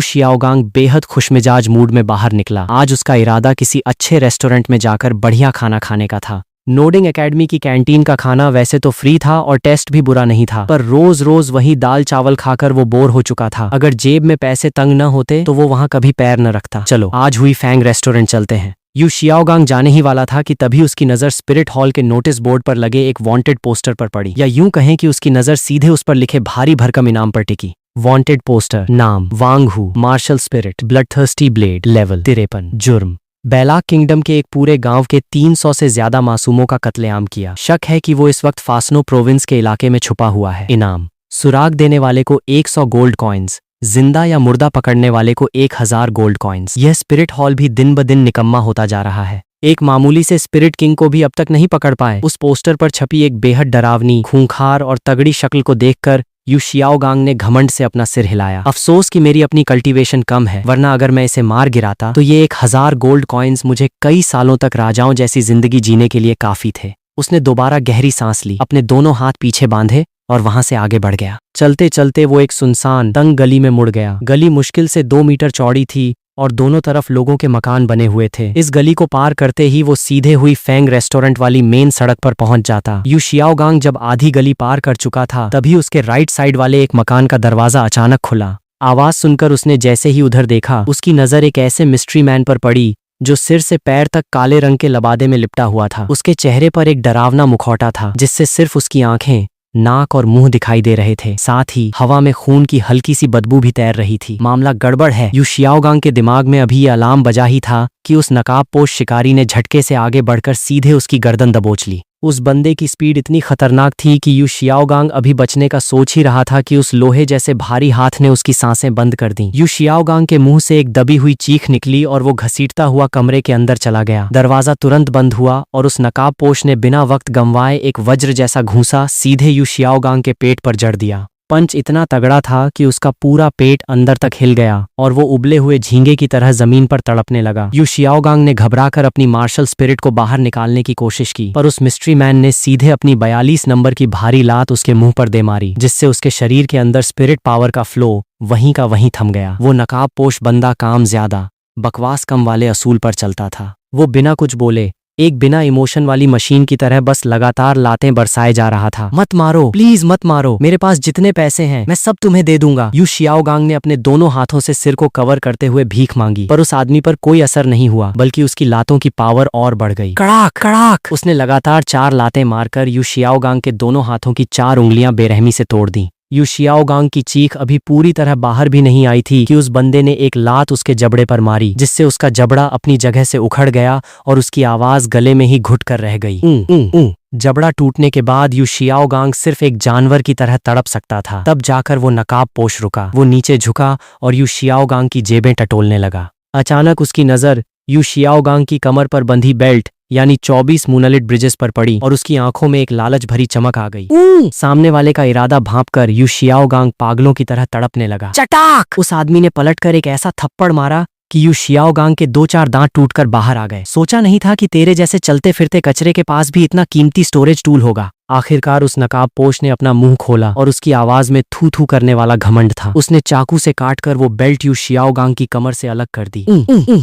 शियाओगांग बेहद खुशमिजाज मूड में बाहर निकला। आज उसका इरादा किसी अच्छे रेस्टोरेंट में जाकर बढ़िया खाना खाने का था। नोडिंग एकेडमी की कैंटीन का खाना वैसे तो फ्री था और टेस्ट भी बुरा नहीं था, पर रोज रोज वही दाल चावल खाकर वो बोर हो चुका था। अगर जेब में पैसे तंग न होते तो वो वहां कभी पैर न रखता। चलो आज हुई फैंग रेस्टोरेंट चलते हैं। यू शियाओगांग जाने ही वाला था कि तभी उसकी नजर स्पिरिट हॉल के नोटिस बोर्ड पर लगे एक वांटेड पोस्टर पर पड़ी, या यूं कहें कि उसकी नजर सीधे उस पर लिखे भारी भरकम इनाम पर टिकी। वांटेड पोस्टर, नाम Wang Hu, martial spirit, bloodthirsty blade, level 53, जुर्म बेलाक किंगडम के एक पूरे गांव के 300 से ज्यादा मासूमों का कत्लेआम किया। शक है कि वो इस वक्त फासनो प्रोविंस के इलाके में छुपा हुआ है। इनाम, सुराग देने वाले को 100 गोल्ड कॉइन्स, जिंदा या मुर्दा पकड़ने वाले को 1000 गोल्ड कॉइन्स। यह स्पिरिट हॉल भी दिन ब दिन निकम्मा होता जा रहा है। एक मामूली से स्पिरिट किंग को भी अब तक नहीं पकड़ पाए। उस पोस्टर पर छपी एक बेहद डरावनी, खूंखार और तगड़ी शक्ल को देखकर यू शियाओगांग ने घमंड से अपना सिर हिलाया। अफसोस कि मेरी अपनी कल्टीवेशन कम है, वरना अगर मैं इसे मार गिराता तो ये 1000 गोल्ड कॉइन्स मुझे कई सालों तक राजाओं जैसी जिंदगी जीने के लिए काफी थे। उसने दोबारा गहरी सांस ली, अपने दोनों हाथ पीछे बांधे और वहां से आगे बढ़ गया। चलते चलते वो एक सुनसान तंग गली में मुड़ गया। गली मुश्किल से 2 मीटर चौड़ी थी और दोनों तरफ लोगों के मकान बने हुए थे। इस गली को पार करते ही वो सीधे हुई फैंग रेस्टोरेंट वाली मेन सड़क पर पहुंच जाता। यू शियाओगांग जब आधी गली पार कर चुका था, तभी उसके राइट साइड वाले एक मकान का दरवाजा अचानक खुला। आवाज सुनकर उसने जैसे ही उधर देखा, उसकी नजर एक ऐसे मिस्ट्री मैन पर पड़ी जो सिर से पैर तक काले रंग के लबादे में लिपटा हुआ था। उसके चेहरे पर एक डरावना मुखौटा था, जिससे सिर्फ उसकी आंखें, नाक और मुंह दिखाई दे रहे थे। साथ ही हवा में खून की हल्की सी बदबू भी तैर रही थी। मामला गड़बड़ है। यू शियाओगांग के दिमाग में अभी ये अलार्म बजा ही था कि उस नकाबपोश शिकारी ने झटके से आगे बढ़कर सीधे उसकी गर्दन दबोच ली। उस बंदे की स्पीड इतनी खतरनाक थी कि यू शियाओगांग अभी बचने का सोच ही रहा था कि उस लोहे जैसे भारी हाथ ने उसकी सांसें बंद कर दी। यू शियाओगांग के मुंह से एक दबी हुई चीख निकली और वो घसीटता हुआ कमरे के अंदर चला गया। दरवाजा तुरंत बंद हुआ और उस नकाबपोश ने बिना वक्त गंवाए एक वज्र जैसा घूंसा सीधे यू शियाओगांग के पेट पर जड़ दिया। पंच इतना तगड़ा था कि उसका पूरा पेट अंदर तक हिल गया और वो उबले हुए झींगे की तरह जमीन पर तड़पने लगा। यू शियाओगांग ने घबराकर अपनी मार्शल स्पिरिट को बाहर निकालने की कोशिश की, पर उस मिस्ट्री मैन ने सीधे अपनी 42 नंबर की भारी लात उसके मुंह पर दे मारी, जिससे उसके शरीर के अंदर स्पिरिट पावर का फ्लो वहीं का वहीं थम गया। वो नकाबपोश बंदा काम ज्यादा बकवास कम वाले असूल पर चलता था। वो बिना कुछ बोले एक बिना इमोशन वाली मशीन की तरह बस लगातार लातें बरसाए जा रहा था। मत मारो, प्लीज मत मारो, मेरे पास जितने पैसे हैं मैं सब तुम्हें दे दूंगा। यू शियाओगांग ने अपने दोनों हाथों से सिर को कवर करते हुए भीख मांगी, पर उस आदमी पर कोई असर नहीं हुआ, बल्कि उसकी लातों की पावर और बढ़ गई। कड़ाक कड़ाक उसने लगातार 4 लातें मारकर यू शियाओगांग के दोनों हाथों की 4 उंगलियां बेरहमी से तोड़ दी। यू शियाओगांग की चीख अभी पूरी तरह बाहर भी नहीं आई थी कि उस बंदे ने एक लात उसके जबड़े पर मारी, जिससे उसका जबड़ा अपनी जगह से उखड़ गया और उसकी आवाज गले में ही घुट कर रह गई। जबड़ा टूटने के बाद यू शियाओगांग सिर्फ एक जानवर की तरह तड़प सकता था। तब जाकर वो नकाबपोश रुका। वो नीचे झुका और यू शियाओगांग की जेबें टटोलने लगा। अचानक उसकी नजर यू शियाओगांग की कमर पर बंधी बेल्ट यानी 24 मूनलिट ब्रिजेस पर पड़ी और उसकी आंखों में एक लालच भरी चमक आ गई। सामने वाले का इरादा भांपकर यू शियाओगांग पागलों की तरह तड़पने लगा। चटाक उस आदमी ने पलटकर एक ऐसा थप्पड़ मारा कि यू शियाओगांग के 2-4 दांत टूटकर बाहर आ गए। सोचा नहीं था कि तेरे जैसे चलते फिरते कचरे के पास भी इतना कीमती स्टोरेज टूल होगा। आखिरकार उस नकाबपोश ने अपना मुंह खोला और उसकी आवाज में थू थू करने वाला घमंड था। उसने चाकू से काटकर वो बेल्ट यू शियाओगांग की कमर से अलग कर दी।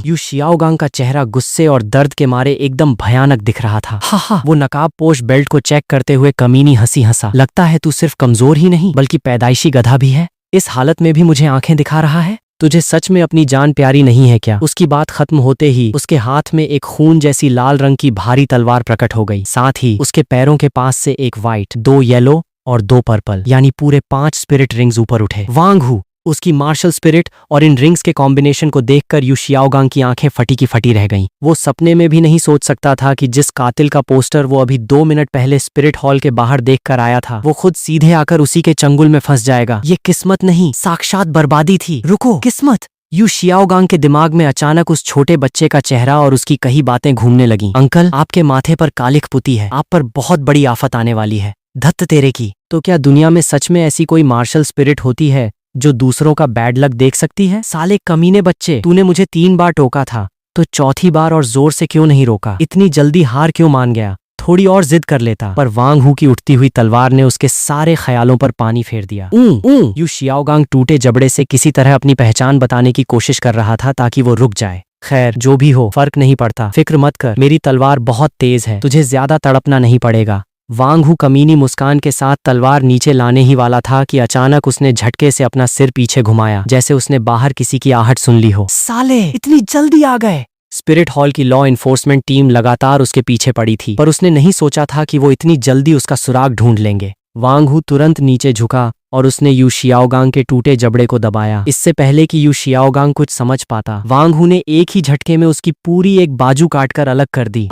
यू शियाओगांग का चेहरा गुस्से और दर्द के मारे एकदम भयानक दिख रहा था। हा वो नकाबपोश बेल्ट को चेक करते हुए कमीनी हंसी हंसा। लगता है तू सिर्फ कमजोर ही नहीं बल्कि पैदाइशी गधा भी है। इस हालत में भी मुझे आंखें दिखा रहा है। तुझे सच में अपनी जान प्यारी नहीं है क्या? उसकी बात खत्म होते ही उसके हाथ में एक खून जैसी लाल रंग की भारी तलवार प्रकट हो गई। साथ ही उसके पैरों के पास से एक व्हाइट, 2 येलो और 2 पर्पल यानी पूरे 5 स्पिरिट रिंग्स ऊपर उठे। वांग हू उसकी मार्शल स्पिरिट और इन रिंग्स के कॉम्बिनेशन को देखकर यू शियाओगांग की आंखें फटी की फटी रह गईं। वो सपने में भी नहीं सोच सकता था कि जिस कातिल का पोस्टर वो अभी 2 मिनट पहले स्पिरिट हॉल के बाहर देखकर आया था, वो खुद सीधे आकर उसी के चंगुल में फंस जाएगा। ये किस्मत नहीं, साक्षात बर्बादी थी। रुको, किस्मत? यू शियाओगांग के दिमाग में अचानक उस छोटे बच्चे का चेहरा और उसकी कही बातें घूमने लगीं। अंकल, आपके माथे पर कालिख पुती है, आप पर बहुत बड़ी आफत आने वाली है। धत्त तेरे की। तो क्या दुनिया में सच में ऐसी कोई मार्शल स्पिरिट होती है जो दूसरों का बैड लक देख सकती है? साले कमीने बच्चे, तूने मुझे 3 बार टोका था, तो चौथी बार और जोर से क्यों नहीं रोका? इतनी जल्दी हार क्यों मान गया? थोड़ी और जिद कर लेता। पर वांग हू की उठती हुई तलवार ने उसके सारे ख्यालों पर पानी फेर दिया। यू शियाओगांग टूटे जबड़े से किसी तरह अपनी पहचान बताने की कोशिश कर रहा था ताकि वो रुक जाए। खैर, जो भी हो, फर्क नहीं पड़ता, फिक्र मत कर, मेरी तलवार बहुत तेज है, तुझे ज्यादा तड़पना नहीं पड़ेगा। वांग हू कमीनी मुस्कान के साथ तलवार नीचे लाने ही वाला था कि अचानक उसने झटके से अपना सिर पीछे घुमाया, जैसे उसने बाहर किसी की आहट सुन ली हो। साले, इतनी जल्दी आ गए। स्पिरिट हॉल की लॉ इन्फोर्समेंट टीम लगातार उसके पीछे पड़ी थी, पर उसने नहीं सोचा था कि वो इतनी जल्दी उसका सुराग ढूंढ लेंगे। वांग हू तुरंत नीचे झुका और उसने यू शियाओगांग के टूटे जबड़े को दबाया। इससे पहले कि यू शियाओगांग कुछ समझ पाता, वांग हू ने एक ही झटके में उसकी पूरी एक बाजू काटकर अलग कर दी।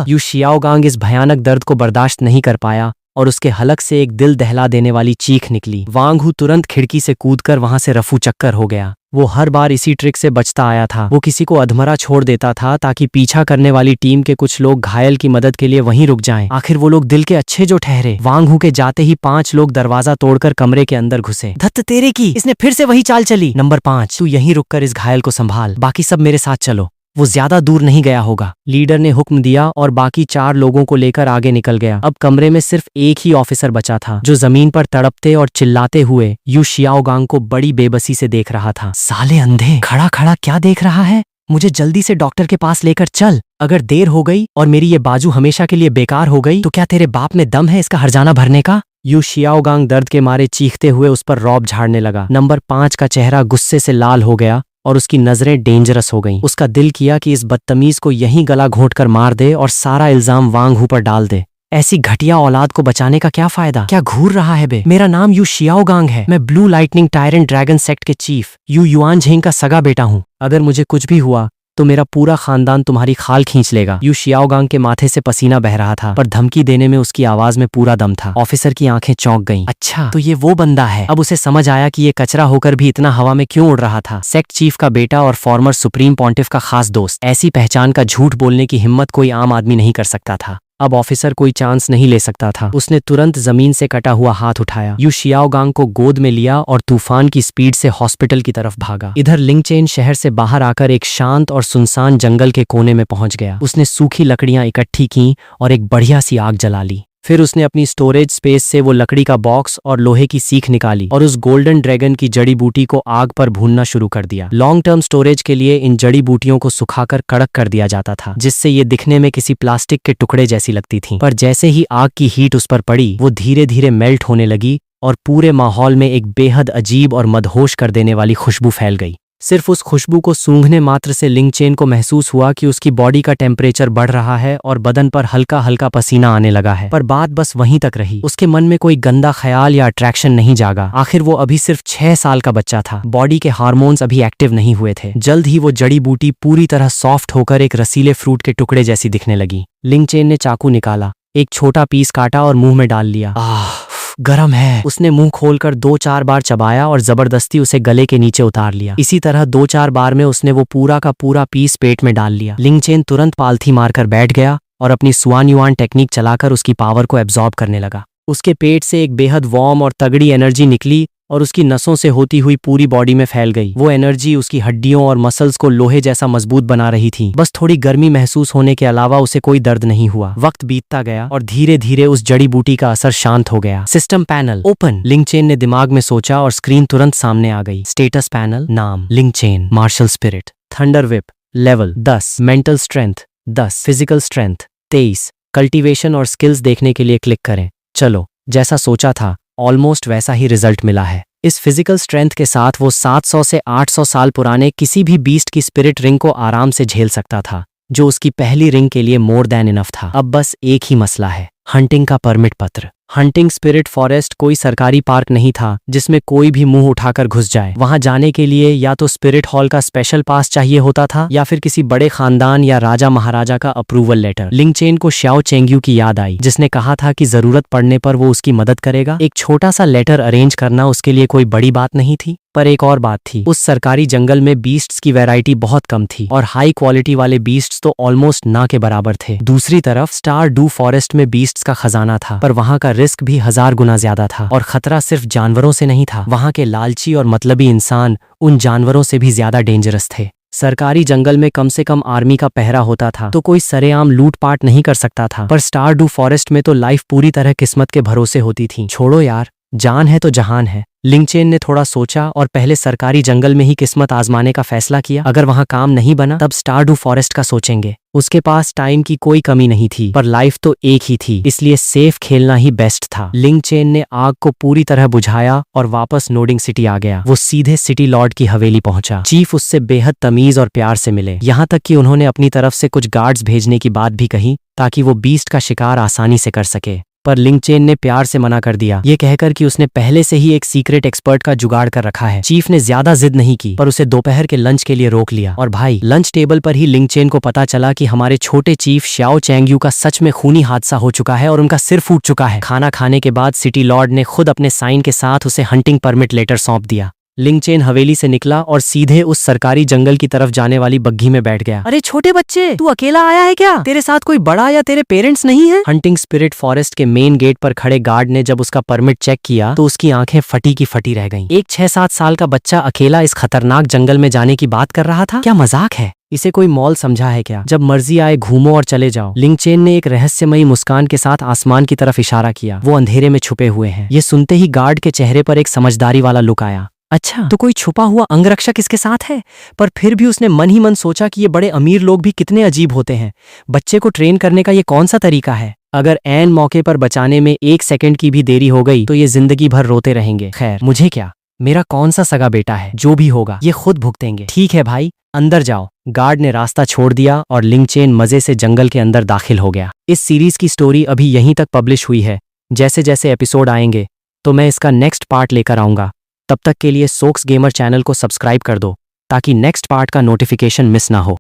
यू शियाओगांग इस भयानक दर्द को बर्दाश्त नहीं कर पाया और उसके हलक से एक दिल दहला देने वाली चीख निकली। वांग हू तुरंत खिड़की से कूदकर वहां से रफू चक्कर हो गया। वो हर बार इसी ट्रिक से बचता आया था। वो किसी को अधमरा छोड़ देता था ताकि पीछा करने वाली टीम के कुछ लोग घायल की मदद के लिए वहीं रुक जाएं। आखिर वो लोग दिल के अच्छे जो ठहरे। वांग हू के जाते ही 5 लोग दरवाजा तोड़कर कमरे के अंदर घुसे। धत्त तेरे की, इसने फिर से वही चाल चली। नंबर 5, तू यहीं रुककर इस घायल को संभाल, बाकी सब मेरे साथ चलो, वो ज्यादा दूर नहीं गया होगा। लीडर ने हुक्म दिया और बाकी 4 लोगों को लेकर आगे निकल गया। अब कमरे में सिर्फ एक ही ऑफिसर बचा था, जो जमीन पर तड़पते और चिल्लाते हुए यू शियाओगांग को बड़ी बेबसी से देख रहा था। साले अंधे, खड़ा खड़ा क्या देख रहा है? मुझे जल्दी से डॉक्टर के पास लेकर चल। अगर देर हो गई और मेरी ये बाजू हमेशा के लिए बेकार हो गई तो क्या तेरे बाप में दम है इसका हर्जाना भरने का? यू शियाओगांग दर्द के मारे चीखते हुए उस पर रौब झाड़ने लगा। नंबर 5 का चेहरा गुस्से से लाल हो गया और उसकी नजरें डेंजरस हो गईं। उसका दिल किया कि इस बदतमीज को यहीं गला घोंटकर मार दे और सारा इल्जाम वांग हू पर डाल दे। ऐसी घटिया औलाद को बचाने का क्या फायदा? क्या घूर रहा है बे? मेरा नाम यू शियाओगांग है, मैं blue lightning tyrant dragon sect के चीफ यू युआन झेंग का सगा बेटा हूँ। अगर मुझे कुछ भी हुआ तो मेरा पूरा खानदान तुम्हारी खाल खींच लेगा। यू शियाओगांग के माथे से पसीना बह रहा था, पर धमकी देने में उसकी आवाज में पूरा दम था। ऑफिसर की आंखें चौंक गईं। अच्छा, तो ये वो बंदा है। अब उसे समझ आया कि ये कचरा होकर भी इतना हवा में क्यों उड़ रहा था। सेक्ट चीफ का बेटा और फॉर्मर सुप्रीम पॉन्टिफ का खास दोस्त। ऐसी पहचान का झूठ बोलने की हिम्मत कोई आम आदमी नहीं कर सकता था। अब ऑफिसर कोई चांस नहीं ले सकता था। उसने तुरंत जमीन से कटा हुआ हाथ उठाया, यू शियाओगांग को गोद में लिया और तूफान की स्पीड से हॉस्पिटल की तरफ भागा। इधर लिंगचेन शहर से बाहर आकर एक शांत और सुनसान जंगल के कोने में पहुंच गया। उसने सूखी लकड़ियां इकट्ठी की और एक बढ़िया सी आग जला ली। फिर उसने अपनी स्टोरेज स्पेस से वो लकड़ी का बॉक्स और लोहे की सीख निकाली और उस गोल्डन ड्रैगन की जड़ी बूटी को आग पर भूनना शुरू कर दिया। लॉन्ग टर्म स्टोरेज के लिए इन जड़ी बूटियों को सुखाकर कड़क कर दिया जाता था, जिससे ये दिखने में किसी प्लास्टिक के टुकड़े जैसी लगती थीं। पर जैसे ही आग की हीट उस पर पड़ी, वो धीरे धीरे मेल्ट होने लगी और पूरे माहौल में एक बेहद अजीब और मदहोश कर देने वाली खुशबू फैल गई। सिर्फ उस खुशबू को सूंघने मात्र से लिंगचेन को महसूस हुआ कि उसकी बॉडी का टेम्परेचर बढ़ रहा है और बदन पर हल्का हल्का पसीना आने लगा है। पर बात बस वहीं तक रही। उसके मन में कोई गंदा ख्याल या अट्रैक्शन नहीं जागा। आखिर वो अभी सिर्फ 6 साल का बच्चा था। बॉडी के हार्मोन्स अभी एक्टिव नहीं हुए थे। जल्द ही वो जड़ी बूटी पूरी तरह सॉफ्ट होकर एक रसीले फ्रूट के टुकड़े जैसी दिखने लगी। लिंगचेन ने चाकू निकाला, एक छोटा पीस काटा और मुंह में डाल लिया। गरम है। उसने मुंह खोलकर 2-4 बार चबाया और जबरदस्ती उसे गले के नीचे उतार लिया। इसी तरह 2-4 बार में उसने वो पूरा का पूरा पीस पेट में डाल लिया। लिंगचेन तुरंत पालथी मारकर बैठ गया और अपनी सुआन युआन टेक्निक चलाकर उसकी पावर को एब्जॉर्ब करने लगा। उसके पेट से एक बेहद वार्म और तगड़ी एनर्जी निकली और उसकी नसों से होती हुई पूरी बॉडी में फैल गई। वो एनर्जी उसकी हड्डियों और मसल्स को लोहे जैसा मजबूत बना रही थी। बस थोड़ी गर्मी महसूस होने के अलावा उसे कोई दर्द नहीं हुआ। वक्त बीतता गया और धीरे धीरे उस जड़ी बूटी का असर शांत हो गया। सिस्टम पैनल ओपन, लिंगचेन ने दिमाग में सोचा और स्क्रीन तुरंत सामने आ गई। स्टेटस पैनल, नाम Ling Chen, martial spirit, thunder whip level 10, mental strength 10, physical strength 23, cultivation और स्किल्स देखने के लिए क्लिक करें। चलो, जैसा सोचा था ऑलमोस्ट वैसा ही रिजल्ट मिला है। इस फिजिकल स्ट्रेंथ के साथ वो 700 से 800 साल पुराने किसी भी बीस्ट की स्पिरिट रिंग को आराम से झेल सकता था, जो उसकी पहली रिंग के लिए मोर देन इनफ था। अब बस एक ही मसला है, हंटिंग का परमिट पत्र। हंटिंग स्पिरिट फॉरेस्ट कोई सरकारी पार्क नहीं था जिसमें कोई भी मुंह उठाकर घुस जाए। वहां जाने के लिए या तो स्पिरिट हॉल का स्पेशल पास चाहिए होता था या फिर किसी बड़े खानदान या राजा महाराजा का अप्रूवल लेटर। लिंगचेन को श्याओ चेंग्यू की याद आई, जिसने कहा था कि जरूरत पड़ने पर वो उसकी मदद करेगा। एक छोटा सा लेटर अरेंज करना उसके लिए कोई बड़ी बात नहीं थी। पर एक और बात थी, उस सरकारी जंगल में बीस्ट्स की वैरायटी बहुत कम थी और हाई क्वालिटी वाले बीस्ट्स तो ऑलमोस्ट ना के बराबर थे। दूसरी तरफ स्टार डू फॉरेस्ट में बीस्ट्स का खजाना था, पर वहां का रिस्क भी 1000 गुना ज्यादा था। और खतरा सिर्फ जानवरों से नहीं था, वहां के लालची और मतलबी इंसान उन जानवरों से भी ज्यादा डेंजरस थे। सरकारी जंगल में कम से कम आर्मी का पहरा होता था, तो कोई सरेआम लूटपाट नहीं कर सकता था। पर स्टार डू फॉरेस्ट में तो लाइफ पूरी तरह किस्मत के भरोसे होती थी। छोड़ो यार, जान है तो जहान है। लिंगचेन ने थोड़ा सोचा और पहले सरकारी जंगल में ही किस्मत आजमाने का फैसला किया। अगर वहां काम नहीं बना तब स्टार डू फॉरेस्ट का सोचेंगे। उसके पास टाइम की कोई कमी नहीं थी, पर लाइफ तो एक ही थी, इसलिए सेफ खेलना ही बेस्ट था। लिंगचेन ने आग को पूरी तरह बुझाया और वापस नोडिंग सिटी आ गया। वो सीधे सिटी लॉर्ड की हवेली पहुंचा। चीफ उससे बेहद तमीज और प्यार से मिले, यहाँ तक कि उन्होंने अपनी तरफ से कुछ गार्ड्स भेजने की बात भी कही ताकि वो बीस्ट का शिकार आसानी से कर सके। पर लिंगचेन ने प्यार से मना कर दिया, ये कहकर कि उसने पहले से ही एक सीक्रेट एक्सपर्ट का जुगाड़ कर रखा है। चीफ ने ज्यादा जिद नहीं की, पर उसे दोपहर के लंच के लिए रोक लिया। और भाई, लंच टेबल पर ही लिंगचेन को पता चला कि हमारे छोटे चीफ श्याओ चेंग्यू का सच में खूनी हादसा हो चुका है और उनका सिर फूट चुका है। खाना खाने के बाद सिटी लॉर्ड ने खुद अपने साइन के साथ उसे हंटिंग परमिट लेटर सौंप दिया। लिंगचेन हवेली से निकला और सीधे उस सरकारी जंगल की तरफ जाने वाली बग्घी में बैठ गया। अरे छोटे बच्चे, तू अकेला आया है क्या? तेरे साथ कोई बड़ा या तेरे पेरेंट्स नहीं है? हंटिंग स्पिरिट फॉरेस्ट के मेन गेट पर खड़े गार्ड ने जब उसका परमिट चेक किया तो उसकी आंखें फटी की फटी रह गईं। एक 6-7 साल का बच्चा अकेला इस खतरनाक जंगल में जाने की बात कर रहा था? क्या मजाक है? इसे कोई मॉल समझा है क्या? जब मर्जी आए घूमो और चले जाओ। लिंगचेन ने एक रहस्यमयी मुस्कान के साथ आसमान की तरफ इशारा किया। वो अंधेरे में छुपे हुए हैं। ये सुनते ही गार्ड के चेहरे पर एक समझदारी वाला लुक आया। अच्छा, तो कोई छुपा हुआ अंगरक्षक इसके साथ है? पर फिर भी उसने मन ही मन सोचा कि ये बड़े अमीर लोग भी कितने अजीब होते हैं। बच्चे को ट्रेन करने का ये कौन सा तरीका है? अगर ऐन मौके पर बचाने में 1 सेकंड की भी देरी हो गई तो ये जिंदगी भर रोते रहेंगे। खैर, मुझे क्या, मेरा कौन सा सगा बेटा है? जो भी होगा ये खुद भुगतेंगे। ठीक है भाई, अंदर जाओ। गार्ड ने रास्ता छोड़ दिया और लिंगचेन मजे से जंगल के अंदर दाखिल हो गया। इस सीरीज की स्टोरी अभी यहीं तक पब्लिश हुई है। जैसे जैसे एपिसोड आएंगे तो मैं इसका नेक्स्ट पार्ट लेकर आऊंगा। तब तक के लिए सोक्स गेमर चैनल को सब्सक्राइब कर दो ताकि नेक्स्ट पार्ट का नोटिफिकेशन मिस ना हो।